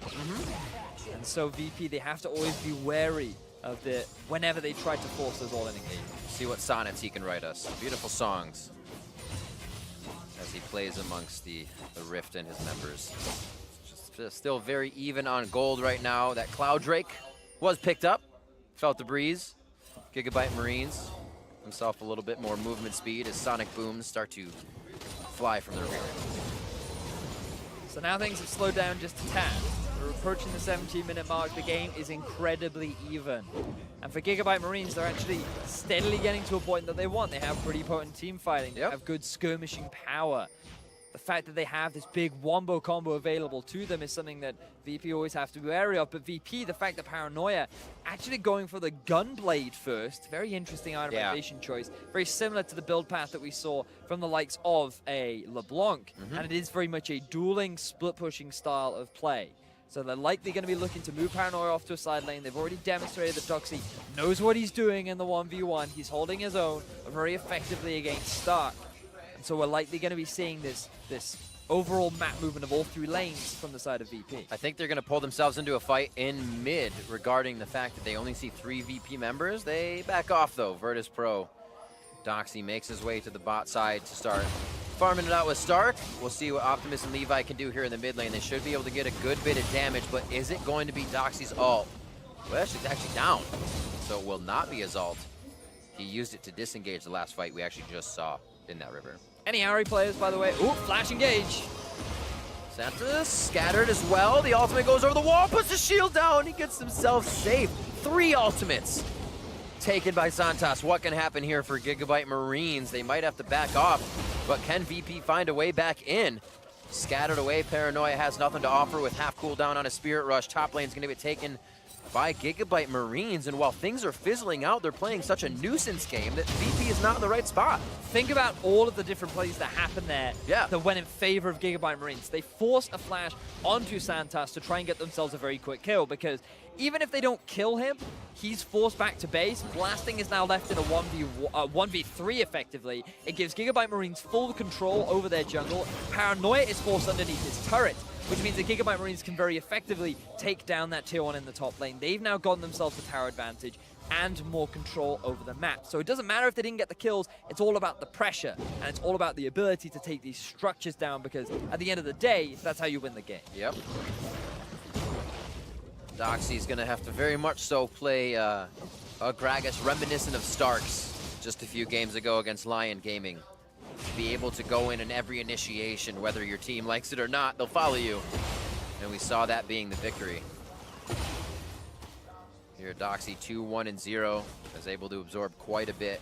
And so VP, they have to always be wary of whenever they try to force those all-in engagements. See what sonnets he can write us. Beautiful songs as he plays amongst the Rift and his members. Just still very even on gold right now. That Cloud Drake was picked up. Felt the breeze. Gigabyte Marines himself a little bit more movement speed as sonic booms start to fly from their rear. So now things have slowed down just a tad. We're approaching the 17-minute mark. The game is incredibly even. And for Gigabyte Marines, they're actually steadily getting to a point that they want. They have pretty potent team fighting. They have good skirmishing power. The fact that they have this big wombo combo available to them is something that VP always have to be wary of. But VP, the fact that Paranoia actually going for the Gunblade first, very interesting itemization choice. Very similar to the build path that we saw from the likes of a LeBlanc. And it is very much a dueling, split-pushing style of play. So they're likely going to be looking to move Paranoia off to a side lane. They've already demonstrated that Doxy knows what he's doing in the 1v1. He's holding his own very effectively against Stark. And so we're likely going to be seeing this overall map movement of all three lanes from the side of VP. I think they're going to pull themselves into a fight in mid regarding the fact that they only see 3 VP members. They back off, though. Virtus.pro. Doxy makes his way to the bot side to start farming it out with Stark. We'll see what Optimus and Levi can do here in the mid lane. They should be able to get a good bit of damage, but is it going to be Doxy's ult? Well, she's actually down, so it will not be his ult. He used it to disengage the last fight we actually just saw in that river. Any Ari players, by the way? Ooh, flash engage. Santa scattered as well. The ultimate goes over the wall, puts the shield down. He gets himself safe. 3 ultimates taken by Santos. What can happen here for Gigabyte Marines? They might have to back off, but can VP find a way back in? Scattered away, Paranoia has nothing to offer with half cooldown on a Spirit Rush. Top lane's gonna get taken by Gigabyte Marines, and while things are fizzling out, they're playing such a nuisance game that VP is not in the right spot. Think about all of the different plays that happened there that went in favor of Gigabyte Marines. They forced a flash onto Santas to try and get themselves a very quick kill, because even if they don't kill him, he's forced back to base. Blasting is now left in a 1v3 effectively. It gives Gigabyte Marines full control over their jungle. Paranoia is forced underneath his turret, which means that Gigabyte Marines can very effectively take down that tier 1 in the top lane. They've now gotten themselves a tower advantage and more control over the map. So it doesn't matter if they didn't get the kills, it's all about the pressure, and it's all about the ability to take these structures down, because at the end of the day, that's how you win the game. Yep. Doxy's gonna have to very much so play a Gragas reminiscent of Starks just a few games ago against Lion Gaming. Be able to go in every initiation, whether your team likes it or not, they'll follow you. And we saw that being the victory. Here, Doxy 2-1-0 is able to absorb quite a bit,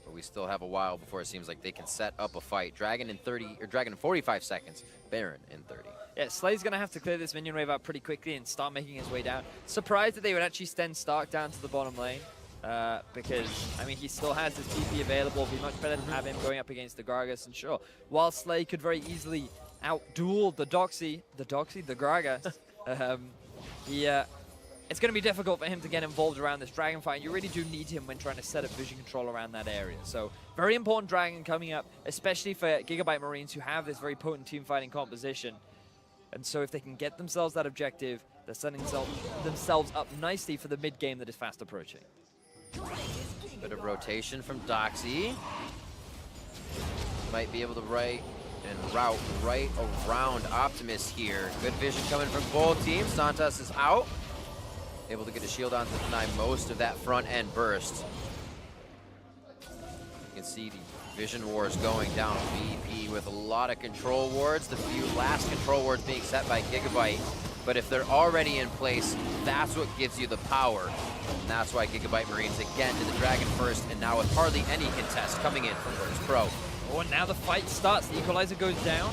but we still have a while before it seems like they can set up a fight. Dragon in 45 seconds, Baron in 30. Yeah, Slay's going to have to clear this minion wave out pretty quickly and start making his way down. Surprised that they would actually send Stark down to the bottom lane. Because, I mean, he still has his TP available. It'd be much better to have him going up against the Gragas. And sure, while Slay could very easily out-duel the Gragas, it's going to be difficult for him to get involved around this dragon fight. You really do need him when trying to set up vision control around that area. So, very important dragon coming up, especially for Gigabyte Marines, who have this very potent team fighting composition. And so if they can get themselves that objective, they're setting themselves up nicely for the mid game that is fast approaching. Bit of rotation from Doxy. Might be able to route right around Optimus here. Good vision coming from both teams. Santas is out. Able to get a shield on to deny most of that front end burst. You can see the vision wars going down. VP with a lot of control wards. The few last control wards being set by Gigabyte. But if they're already in place, that's what gives you the power. And that's why Gigabyte Marines again to the Dragon first, and now with hardly any contest coming in from Virtus.pro. Oh, and now the fight starts. The equalizer goes down.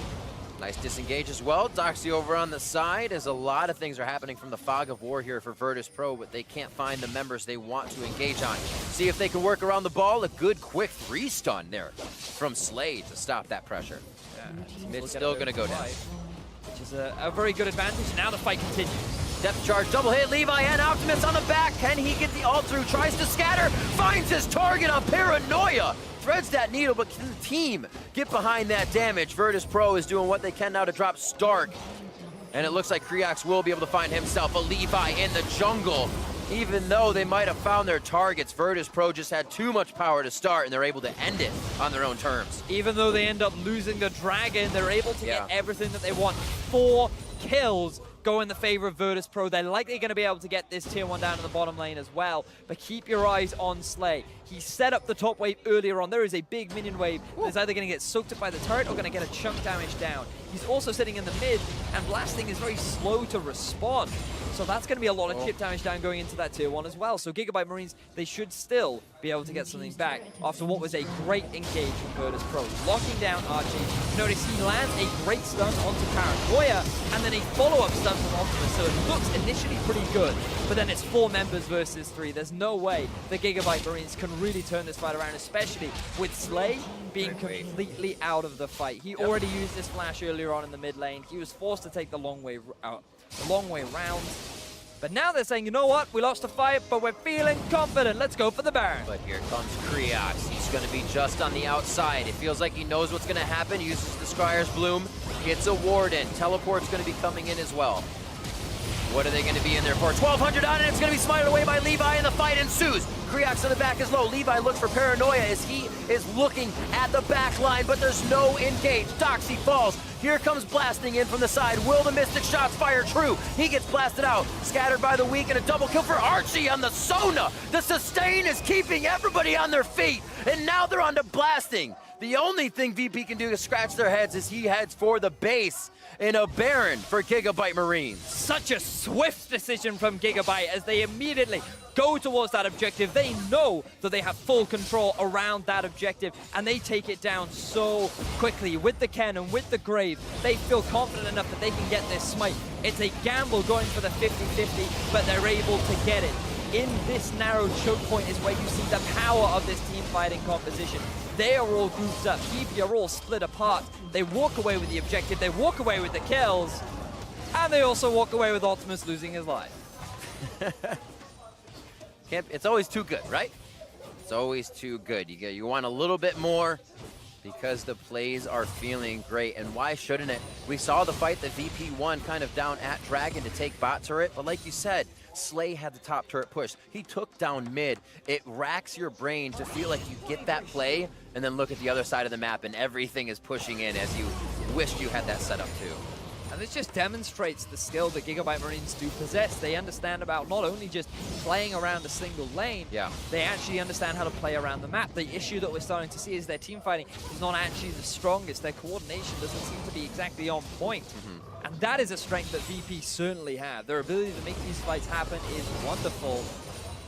Nice disengage as well. Doxy over on the side, as a lot of things are happening from the fog of war here for Virtus.pro, but they can't find the members they want to engage on. See if they can work around the ball. A good quick 3-stun there from Slay to stop that pressure. Yeah, mid's still going to go down. Which is a very good advantage. Now the fight continues. Depth charge, double hit, Levi and Optimus on the back. Can he get the ult through? Tries to scatter, finds his target on Paranoia. Threads that needle, but can the team get behind that damage? Virtus.pro is doing what they can now to drop Stark. And it looks like Creox will be able to find himself a Levi in the jungle. Even though they might have found their targets, Virtus.pro just had too much power to start, and they're able to end it on their own terms. Even though they end up losing the dragon, they're able to get everything that they want. 4 kills go in the favor of Virtus.pro. They're likely going to be able to get this tier 1 down in the bottom lane as well, but keep your eyes on Slay. He set up the top wave earlier on. There is a big minion wave that's either going to get soaked up by the turret or going to get a chunk damage down. He's also sitting in the mid, and Blasting is very slow to respond. So that's going to be a lot of chip damage down going into that tier 1 as well. So Gigabyte Marines, they should still be able to get something back after what was a great engage from Virtus.pro. Locking down Archie. Notice he lands a great stun onto Paranoia, and then a follow-up stun from Optimus. So it looks initially pretty good, but then it's 4 members versus 3. There's no way the Gigabyte Marines can really turn this fight around, especially with Slay being completely out of the fight. He already used his flash earlier on in the mid lane. He was forced to take the long way round. But now they're saying, you know what, we lost a fight, but we're feeling confident. Let's go for the Baron. But here comes Creox. He's going to be just on the outside. It feels like he knows what's going to happen. Uses the Scryer's Bloom, gets a ward in. Teleport's going to be coming in as well. What are they going to be in there for? 1,200 on it. It's going to be smited away by Levi, and the fight ensues. Creox on the back is low. Levi looks for Paranoia as he is looking at the back line, but there's no engage. Doxy falls. Here comes Blasting in from the side. Will the Mystic shots fire true? He gets blasted out. Scattered by the weak, and a double kill for Archie on the Sona. The sustain is keeping everybody on their feet, and now they're on to Blasting. The only thing VP can do to scratch their heads is he heads for the base in a Baron for Gigabyte Marines. Such a swift decision from Gigabyte as they immediately go towards that objective. They know that they have full control around that objective, and they take it down so quickly. With the cannon, with the Grave, they feel confident enough that they can get this smite. It's a gamble going for the 50-50, but they're able to get it. In this narrow choke point is where you see the power of this team fighting composition. They are all grouped up. EV are all split apart. They walk away with the objective. They walk away with the kills. And they also walk away with Optimus losing his life. It's always too good, right? It's always too good. You want a little bit more because the plays are feeling great. And why shouldn't it? We saw the fight that VP won kind of down at Dragon to take bot turret. But like you said, Slay had the top turret pushed. He took down mid. It racks your brain to feel like you get that play and then look at the other side of the map and everything is pushing in as you wished you had that set up too. And this just demonstrates the skill that Gigabyte Marines do possess. They understand about not only just playing around a single lane, they actually understand how to play around the map. The issue that we're starting to see is their team fighting is not actually the strongest. Their coordination doesn't seem to be exactly on point. And that is a strength that VP certainly have. Their ability to make these fights happen is wonderful.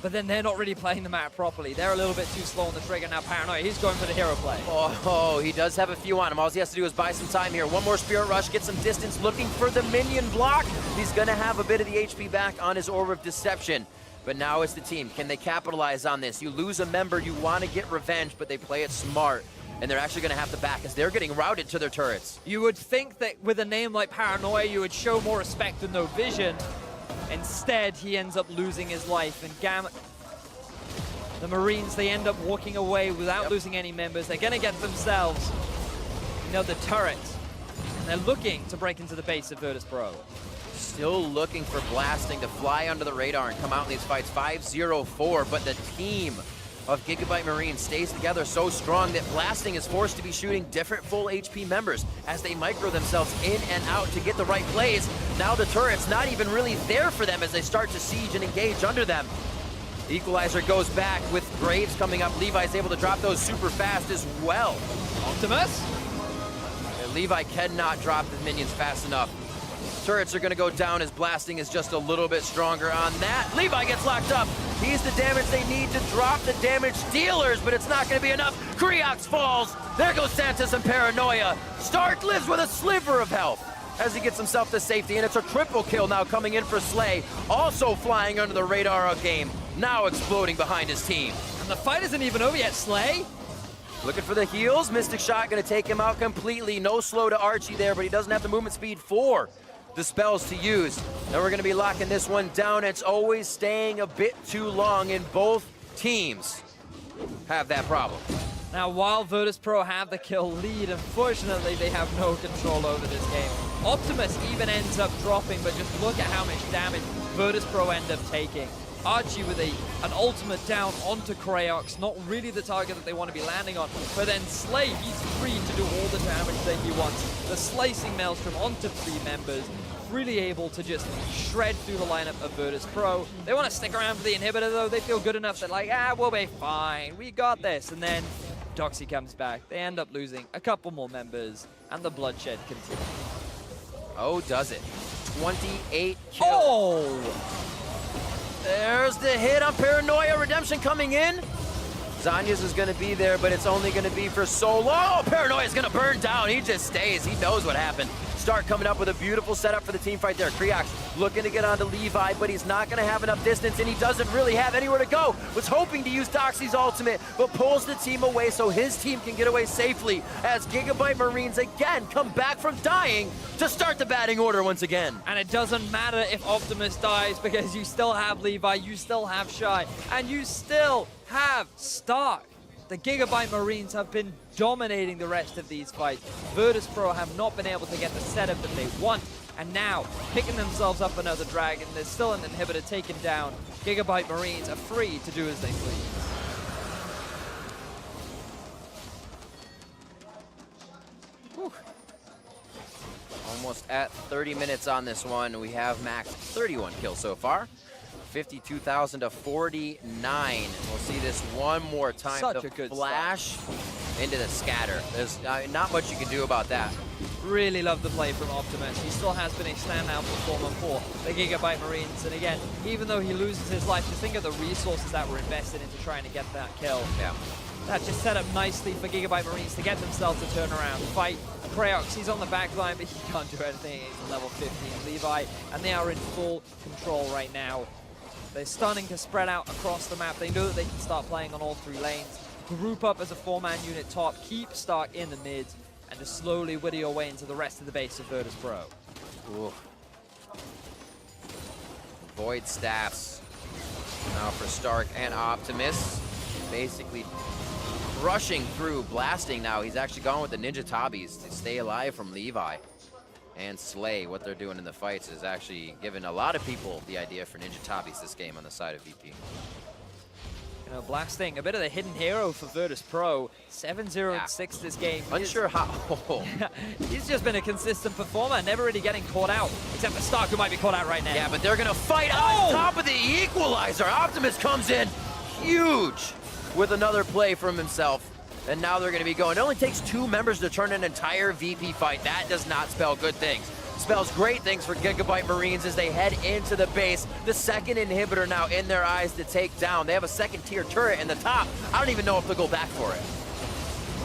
But then they're not really playing the map properly. They're a little bit too slow on the trigger. Now Paranoia, he's going for the hero play. Oh, he does have a few on him. All he has to do is buy some time here. One more Spirit Rush, get some distance, looking for the minion block. He's going to have a bit of the HP back on his Orb of Deception. But now it's the team. Can they capitalize on this? You lose a member, you want to get revenge, but they play it smart. And they're actually going to have to back as they're getting routed to their turrets. You would think that with a name like Paranoia, you would show more respect and no vision. Instead, he ends up losing his life. And the Marines, they end up walking away without losing any members. They're going to get themselves, the turret. And they're looking to break into the base of Virtus.pro. Still looking for Blasting to fly under the radar and come out in these fights. 5-0-4, but the team of Gigabyte Marines stays together so strong that Blasting is forced to be shooting different full HP members as they micro themselves in and out to get the right plays. Now the turret's not even really there for them as they start to siege and engage under them. Equalizer goes back with Graves coming up. Levi's able to drop those super fast as well. Optimus? And Levi cannot drop the minions fast enough. Turrets are going to go down as Blasting is just a little bit stronger on that. Levi gets locked up. He's the damage they need to drop the damage dealers, but it's not going to be enough. Kriox falls. There goes Santos and Paranoia. Stark lives with a sliver of health as he gets himself to safety, and it's a triple kill now coming in for Slay. Also flying under the radar of game, now exploding behind his team. And the fight isn't even over yet, Slay. Looking for the heals. Mystic Shot going to take him out completely. No slow to Archie there, but he doesn't have the movement speed for the spells to use. Now we're going to be locking this one down. It's always staying a bit too long, and both teams have that problem. Now, while Virtus.pro have the kill lead, unfortunately, they have no control over this game. Optimus even ends up dropping, but just look at how much damage Virtus.pro end up taking. Archie with an ultimate down onto Kriox, not really the target that they want to be landing on, but then Slay, he's free to do all the damage that he wants. The slicing Maelstrom onto 3 members, really able to just shred through the lineup of Virtus.pro. They want to stick around for the inhibitor though. They feel good enough that like, we'll be fine, we got this. And then Doxy comes back. They end up losing a couple more members, and the bloodshed continues. Oh, does it? 28 kills. Oh! There's the hit on Paranoia. Redemption coming in. Zanya's is going to be there, but it's only going to be for Solo. Oh, Paranoia's going to burn down. He just stays. He knows what happened. Stark coming up with a beautiful setup for the team fight there. Kriox looking to get onto Levi, but he's not going to have enough distance, and he doesn't really have anywhere to go. Was hoping to use Doxy's ultimate, but pulls the team away so his team can get away safely as Gigabyte Marines again come back from dying to start the batting order once again. And it doesn't matter if Optimus dies because you still have Levi, you still have Shy, and you still have Stark. The Gigabyte Marines have been dominating the rest of these fights. Virtus.pro have not been able to get the setup that they want, and now picking themselves up another dragon. There's still an inhibitor taken down. Gigabyte Marines are free to do as they please. Whew. Almost at 30 minutes on this one. We have maxed 31 kills so far. 52,000 to 49. We'll see this one more time. Such the a good flash into the scatter. There's not much you can do about that. Really love the play from Optimus. He still has been a standout performer for the Gigabyte Marines. And again, even though he loses his life, just think of the resources that were invested into trying to get that kill. Yeah. That just set up nicely for Gigabyte Marines to get themselves a turnaround fight. Kraox, he's on the back line, but he can't do anything. He's level 15 Levi, and they are in full control right now. They're starting to spread out across the map. They know that they can start playing on all 3 lanes. Group up as a 4-man unit top, keep Stark in the mid, and just slowly whittle your way into the rest of the base of Virtus.pro. Ooh. Void staffs now for Stark and Optimus. Basically rushing through, blasting now. He's actually gone with the Ninja Tabis to stay alive from Levi. And Slay, what they're doing in the fights is actually giving a lot of people the idea for Ninja Tabis this game on the side of VP. You know, blasting, a bit of the hidden hero for Virtus.pro. 7-0-6 this game. Unsure how. He's just been a consistent performer, never really getting caught out, except for Stark, who might be caught out right now. Yeah, but they're gonna fight on top of the equalizer. Optimus comes in huge with another play from himself. And now they're gonna be going. It only takes 2 members to turn an entire VP fight. That does not spell good things. Spells great things for Gigabyte Marines as they head into the base. The second inhibitor now in their eyes to take down. They have a 2nd-tier turret in the top. I don't even know if they'll go back for it.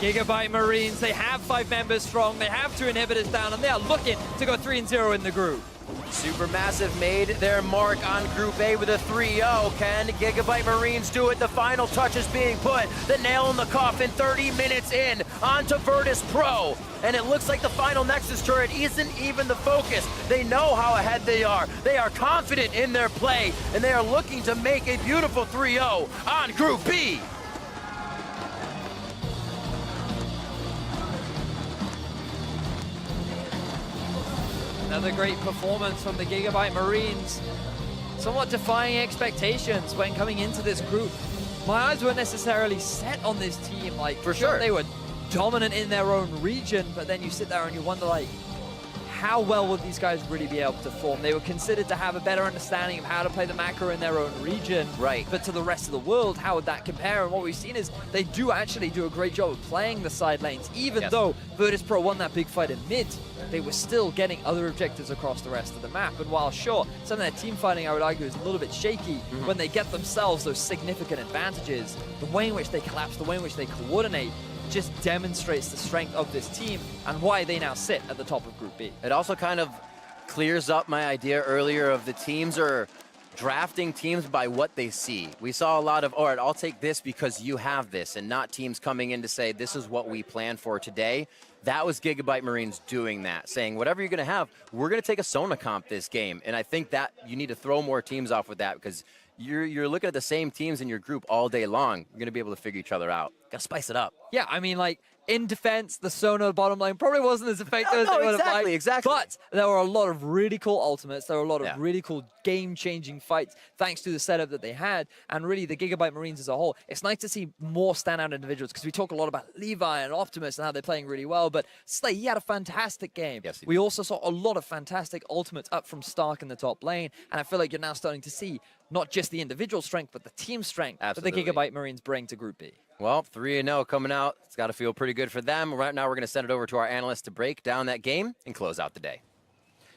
Gigabyte Marines, they have 5 members strong, they have 2 inhibitors down, and they are looking to go 3-0 in the group. Supermassive made their mark on Group A with a 3-0. Can Gigabyte Marines do it? The final touch is being put. The nail in the coffin 30 minutes in onto Virtus.pro. And it looks like the final Nexus turret isn't even the focus. They know how ahead they are. They are confident in their play, and they are looking to make a beautiful 3-0 on Group B. Another great performance from the Gigabyte Marines. Somewhat defying expectations when coming into this group. My eyes weren't necessarily set on this team. Like, for sure, they were dominant in their own region, but then you sit there and you wonder, like, how well would these guys really be able to form? They were considered to have a better understanding of how to play the macro in their own region. Right. But to the rest of the world, how would that compare? And what we've seen is they do actually do a great job of playing the side lanes. Even though Virtus.pro won that big fight in mid, they were still getting other objectives across the rest of the map. And while sure, some of their team fighting, I would argue, is a little bit shaky, when they get themselves those significant advantages, the way in which they collapse, the way in which they coordinate, just demonstrates the strength of this team and why they now sit at the top of Group B. It also kind of clears up my idea earlier of the teams are drafting teams by what they see. We saw a lot of, all right, I'll take this because you have this, and not teams coming in to say, this is what we plan for today. That was Gigabyte Marines doing that, saying, whatever you're going to have, we're going to take a Sona comp this game. And I think that you need to throw more teams off with that, because you're looking at the same teams in your group all day long. You're going to be able to figure each other out. Got to spice it up. Yeah, I mean, like, in defense, the Sona bottom lane probably wasn't as effective as they would have liked. Exactly. But there were a lot of really cool ultimates. There were a lot of really cool game-changing fights thanks to the setup that they had. And really, the Gigabyte Marines as a whole, it's nice to see more standout individuals, because we talk a lot about Levi and Optimus and how they're playing really well. But Slay, he had a fantastic game. Yes, we also saw a lot of fantastic ultimates up from Stark in the top lane. And I feel like you're now starting to see not just the individual strength, but the team strength that the Gigabyte Marines bring to Group B. Well, 3-0 coming out. It's got to feel pretty good for them. Right now, we're going to send it over to our analyst to break down that game and close out the day.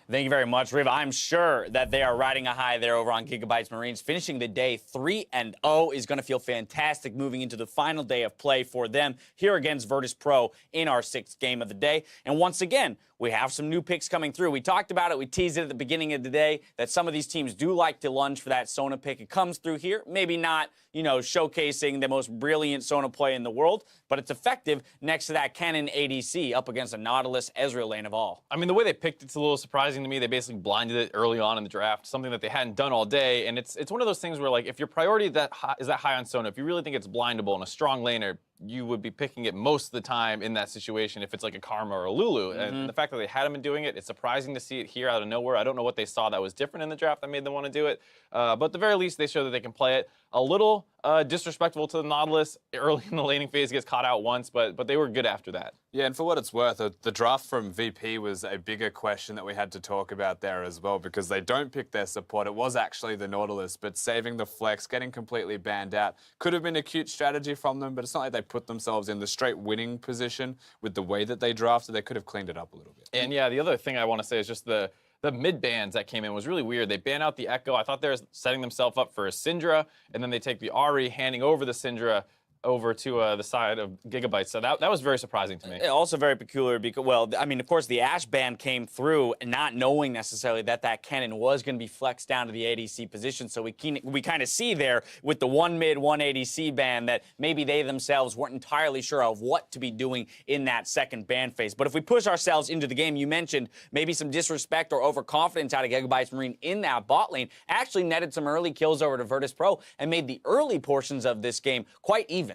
Thank you very much, Riva. I'm sure that they are riding a high there over on Gigabyte's Marines. Finishing the day 3-0 is going to feel fantastic moving into the final day of play for them here against Virtus.pro in our 6th game of the day. And once again, we have some new picks coming through. We talked about it. We teased it at the beginning of the day that some of these teams do like to lunge for that Sona pick. It comes through here. Maybe not, you know, showcasing the most brilliant Sona play in the world, but it's effective next to that Cannon ADC up against a Nautilus Ezreal lane of all. I mean, the way they picked it's a little surprising to me. They basically blinded it early on in the draft, something that they hadn't done all day. And it's one of those things where, like, if your priority is that high on Sona, if you really think it's blindable and a strong laner, you would be picking it most of the time in that situation if it's like a Karma or a Lulu. And the fact that they had him in doing it, it's surprising to see it here out of nowhere. I don't know what they saw that was different in the draft that made them want to do it. But at the very least, they show that they can play it. A little disrespectful to the Nautilus early in the laning phase, gets caught out once, but they were good after that. Yeah, and for what it's worth, the draft from VP was a bigger question that we had to talk about there as well, because they don't pick their support. It was actually the Nautilus, but saving the flex, getting completely banned out, could have been a cute strategy from them, but it's not like they put themselves in the straight winning position with the way that they drafted. They could have cleaned it up a little bit. And yeah, the other thing I want to say is just the mid bans that came in was really weird. They banned out the Echo. I thought they were setting themselves up for a Syndra, and then they take the Ari, handing over the Syndra over to the side of Gigabyte. So that was very surprising to me. Also very peculiar because, well, I mean, of course, the Ashe ban came through not knowing necessarily that cannon was going to be flexed down to the ADC position. So we kind of see there with the one mid, one ADC ban that maybe they themselves weren't entirely sure of what to be doing in that second ban phase. But if we push ourselves into the game, you mentioned maybe some disrespect or overconfidence out of Gigabyte's Marine in that bot lane. Actually netted some early kills over to Virtus.pro and made the early portions of this game quite even.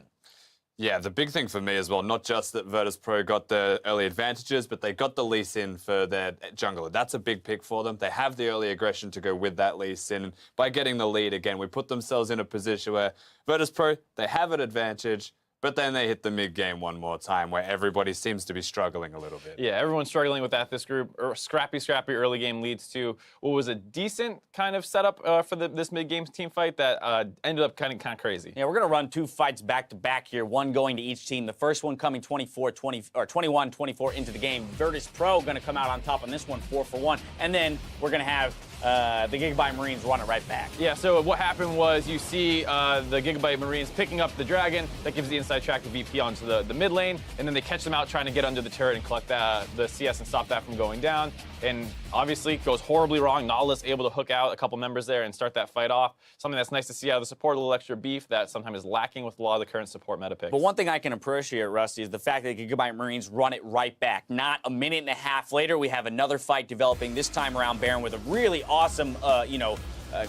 Yeah, the big thing for me as well, not just that Virtus.pro got the early advantages, but they got the Lee Sin for their jungler. That's a big pick for them. They have the early aggression to go with that Lee Sin. And by getting the lead again, we put themselves in a position where Virtus.pro, they have an advantage, but then they hit the mid-game one more time where everybody seems to be struggling a little bit. Yeah, everyone's struggling with that. This group, scrappy early game leads to what was a decent kind of setup for this mid-game team fight that ended up kind of crazy. Yeah, we're going to run two fights back-to-back here, one going to each team. The first one coming 21-24 into the game. Virtus.pro going to come out on top on this one, 4-for-1. And then we're going to have the Gigabyte Marines run it right back. Yeah, so what happened was you see the Gigabyte Marines picking up the Dragon. That gives the inside track to VP onto the mid lane, and then they catch them out trying to get under the turret and collect the CS and stop that from going down. And obviously, it goes horribly wrong. Nautilus able to hook out a couple members there and start that fight off. Something that's nice to see out of the support, a little extra beef that sometimes is lacking with a lot of the current support meta picks. But one thing I can appreciate, Rusty, is the fact that the Gigabyte Marines run it right back. Not a minute and a half later, we have another fight developing, this time around Baron, with a really awesome,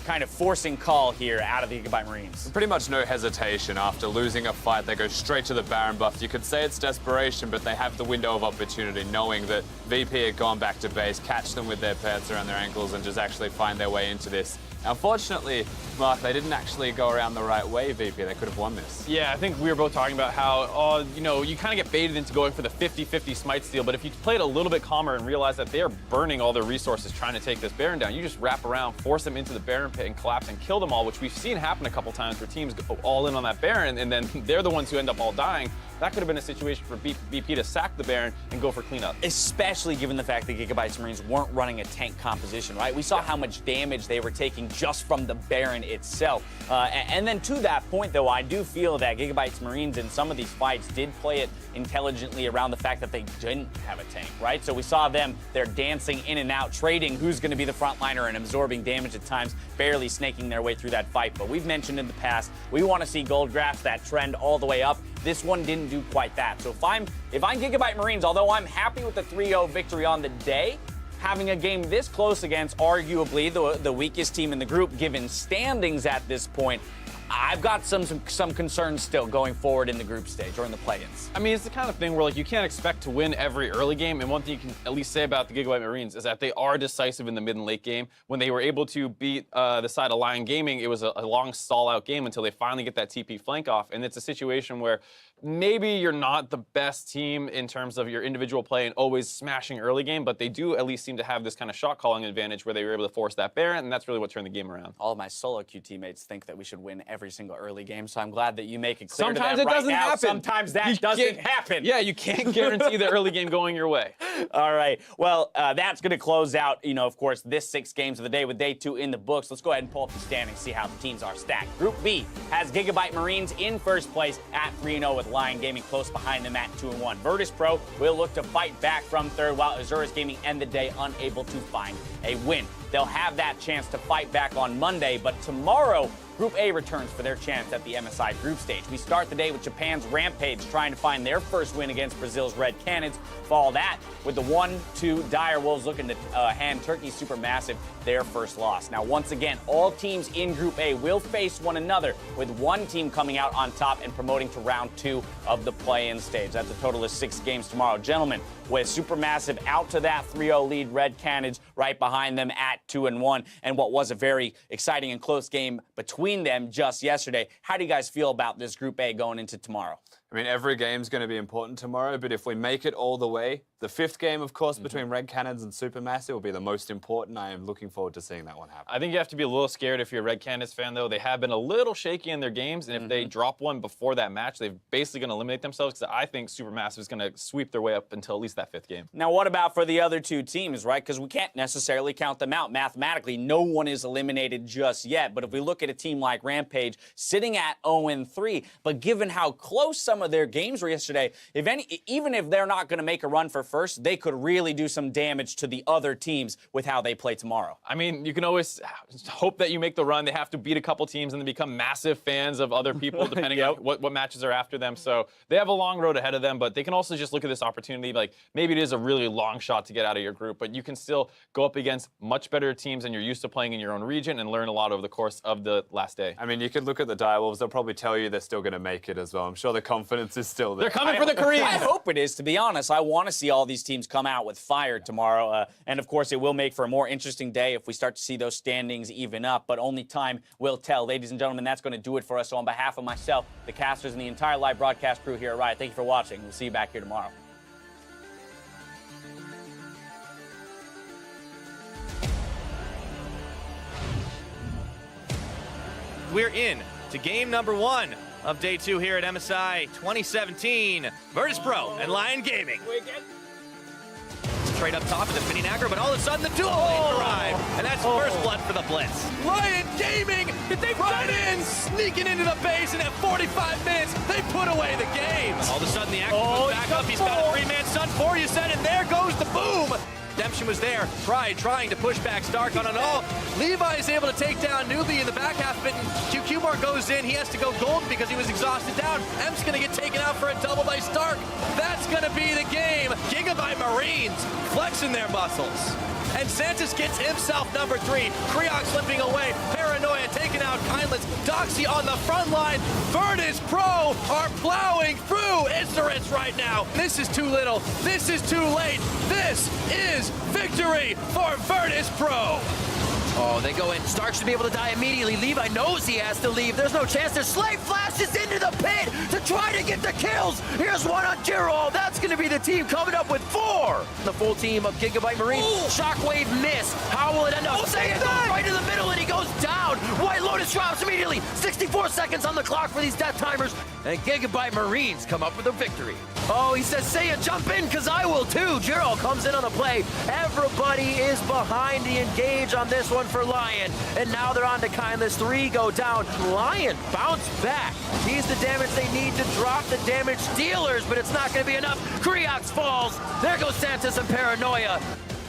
kind of forcing call here out of the Gigabyte Marines. Pretty much no hesitation. After losing a fight, they go straight to the Baron buff. You could say it's desperation, but they have the window of opportunity, knowing that VP had gone back to base, catch them with their pants around their ankles, and just actually find their way into this. Unfortunately, Mark, they didn't actually go around the right way, VP. They could have won this. Yeah, I think we were both talking about how, you kind of get baited into going for the 50-50 smite steal, but if you play it a little bit calmer and realize that they are burning all their resources trying to take this Baron down, you just wrap around, force them into the Baron pit and collapse and kill them all, which we've seen happen a couple times where teams go all in on that Baron, and then they're the ones who end up all dying. That could have been a situation for VP to sack the Baron and go for cleanup. Especially given the fact that Gigabyte's Marines weren't running a tank composition, right? We saw how much damage they were taking just from the Baron itself. And then to that point, though, I do feel that Gigabyte's Marines in some of these fights did play it intelligently around the fact that they didn't have a tank, right? So we saw them, they're dancing in and out, trading who's going to be the frontliner and absorbing damage at times, barely snaking their way through that fight. But we've mentioned in the past, we want to see Gold grasp that trend all the way up. This one didn't do quite that. So if I'm Gigabyte Marines, although I'm happy with the 3-0 victory on the day, having a game this close against arguably the weakest team in the group, given standings at this point, I've got some concerns still going forward in the group stage or in the play-ins. I mean, it's the kind of thing where you can't expect to win every early game, and one thing you can at least say about the Gigabyte Marines is that they are decisive in the mid and late game. When they were able to beat the side of Lion Gaming, it was a long stall-out game until they finally get that TP flank off, and it's a situation where maybe you're not the best team in terms of your individual play and always smashing early game, but they do at least seem to have this kind of shot calling advantage where they were able to force that Baron, and that's really what turned the game around. All of my solo queue teammates think that we should win every single early game, so I'm glad that you make it clear Sometimes to them it doesn't right now. happen. Sometimes that doesn't happen. Yeah, you can't guarantee the early game going your way. All right. Well, that's going to close out, of course, this 6 games of the day with day 2 in the books. Let's go ahead and pull up the standings, see how the teams are stacked. Group B has Gigabyte Marines in first place at 3-0 with Lion Gaming close behind them at 2-1. Virtus.pro will look to fight back from third, while Azurus Gaming end the day unable to find a win. They'll have that chance to fight back on Monday, but tomorrow, Group A returns for their chance at the MSI group stage. We start the day with Japan's Rampage trying to find their first win against Brazil's Red Cannons. Follow that with the 1-2 Direwolves looking to hand Turkey Supermassive their first loss. Now, once again, all teams in Group A will face one another, with one team coming out on top and promoting to round 2 of the play-in stage. That's a total of 6 games tomorrow. Gentlemen, with Supermassive out to that 3-0 lead, Red Cannons right behind them at 2-1, and what was a very exciting and close game between them just yesterday. How do you guys feel about this Group A going into tomorrow? I mean, every game's going to be important tomorrow, but if we make it all the way, the 5th game, of course, between Red Cannons and Supermassive will be the most important. I am looking forward to seeing that one happen. I think you have to be a little scared if you're a Red Cannons fan, though. They have been a little shaky in their games, and if they drop one before that match, they're basically going to eliminate themselves, because I think Supermassive is going to sweep their way up until at least that 5th game. Now, what about for the other two teams, right? Because we can't necessarily count them out. Mathematically, no one is eliminated just yet. But if we look at a team like Rampage sitting at 0-3, but given how close some of their games were yesterday, even if they're not going to make a run for first, they could really do some damage to the other teams with how they play tomorrow. I mean, you can always hope that you make the run. They have to beat a couple teams and then become massive fans of other people, depending on what matches are after them. So they have a long road ahead of them, but they can also just look at this opportunity. Like, maybe it is a really long shot to get out of your group, but you can still go up against much better teams than you're used to playing in your own region and learn a lot over the course of the last day. I mean, you could look at the Direwolves. They'll probably tell you they're still going to make it as well. I'm sure the confidence is still there. They're coming for the Koreans. I hope it is, to be honest. I want to see all these teams come out with fire tomorrow. And, of course, it will make for a more interesting day if we start to see those standings even up. But only time will tell. Ladies and gentlemen, that's going to do it for us. So on behalf of myself, the casters, and the entire live broadcast crew here at Riot, thank you for watching. We'll see you back here tomorrow. We're in to game number 1 of day 2 here at MSI 2017. Virtus.pro and Lion Gaming. Straight up top is a mini Nagger, but all of a sudden the duel arrive, and that's first blood for the Blitz. Lion Gaming, they run in, sneaking into the base, and at 45 minutes, they put away the game. All of a sudden the action goes back up. He's got a 3-man stun for you, said, and there goes the boom. Redemption was there. Pride trying to push back Stark on an all. Levi is able to take down Newbie in the back half of it, and QQmore goes in. He has to go golden because he was exhausted down. M's going to get taken out for a double by Stark. That's going to be the game. Gigabyte Marines flexing their muscles. And Santos gets himself number 3. Creox slipping away. Paranoia taking out Kindless. Doxy on the front line. Virtus.pro are plowing through Isurus right now. This is too little. This is too late. This is victory for Virtus.pro. Oh, they go in. Stark should be able to die immediately. Levi knows he has to leave. There's no chance. There's Slave flashes into the pit to try to get the kills. Here's one on Girol. That's going to be the team coming up with 4. The full team of Gigabyte Marine. Shockwave miss. How will it end up? Say it goes right in the middle and he goes down. White Lotus drops immediately. 64 seconds on the clock for these death timers. And Gigabyte Marines come up with a victory. Oh, he says, Seiya, jump in, because I will too. Girol comes in on the play. Everybody is behind the engage on this one for Lion. And now they're on to Kindless. 3 go down. Lion bounce back. He's the damage they need to drop the damage dealers, but it's not going to be enough. Creox falls. There goes Santos and Paranoia.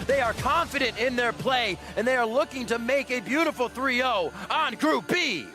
They are confident in their play, and they are looking to make a beautiful 3-0 on Group B.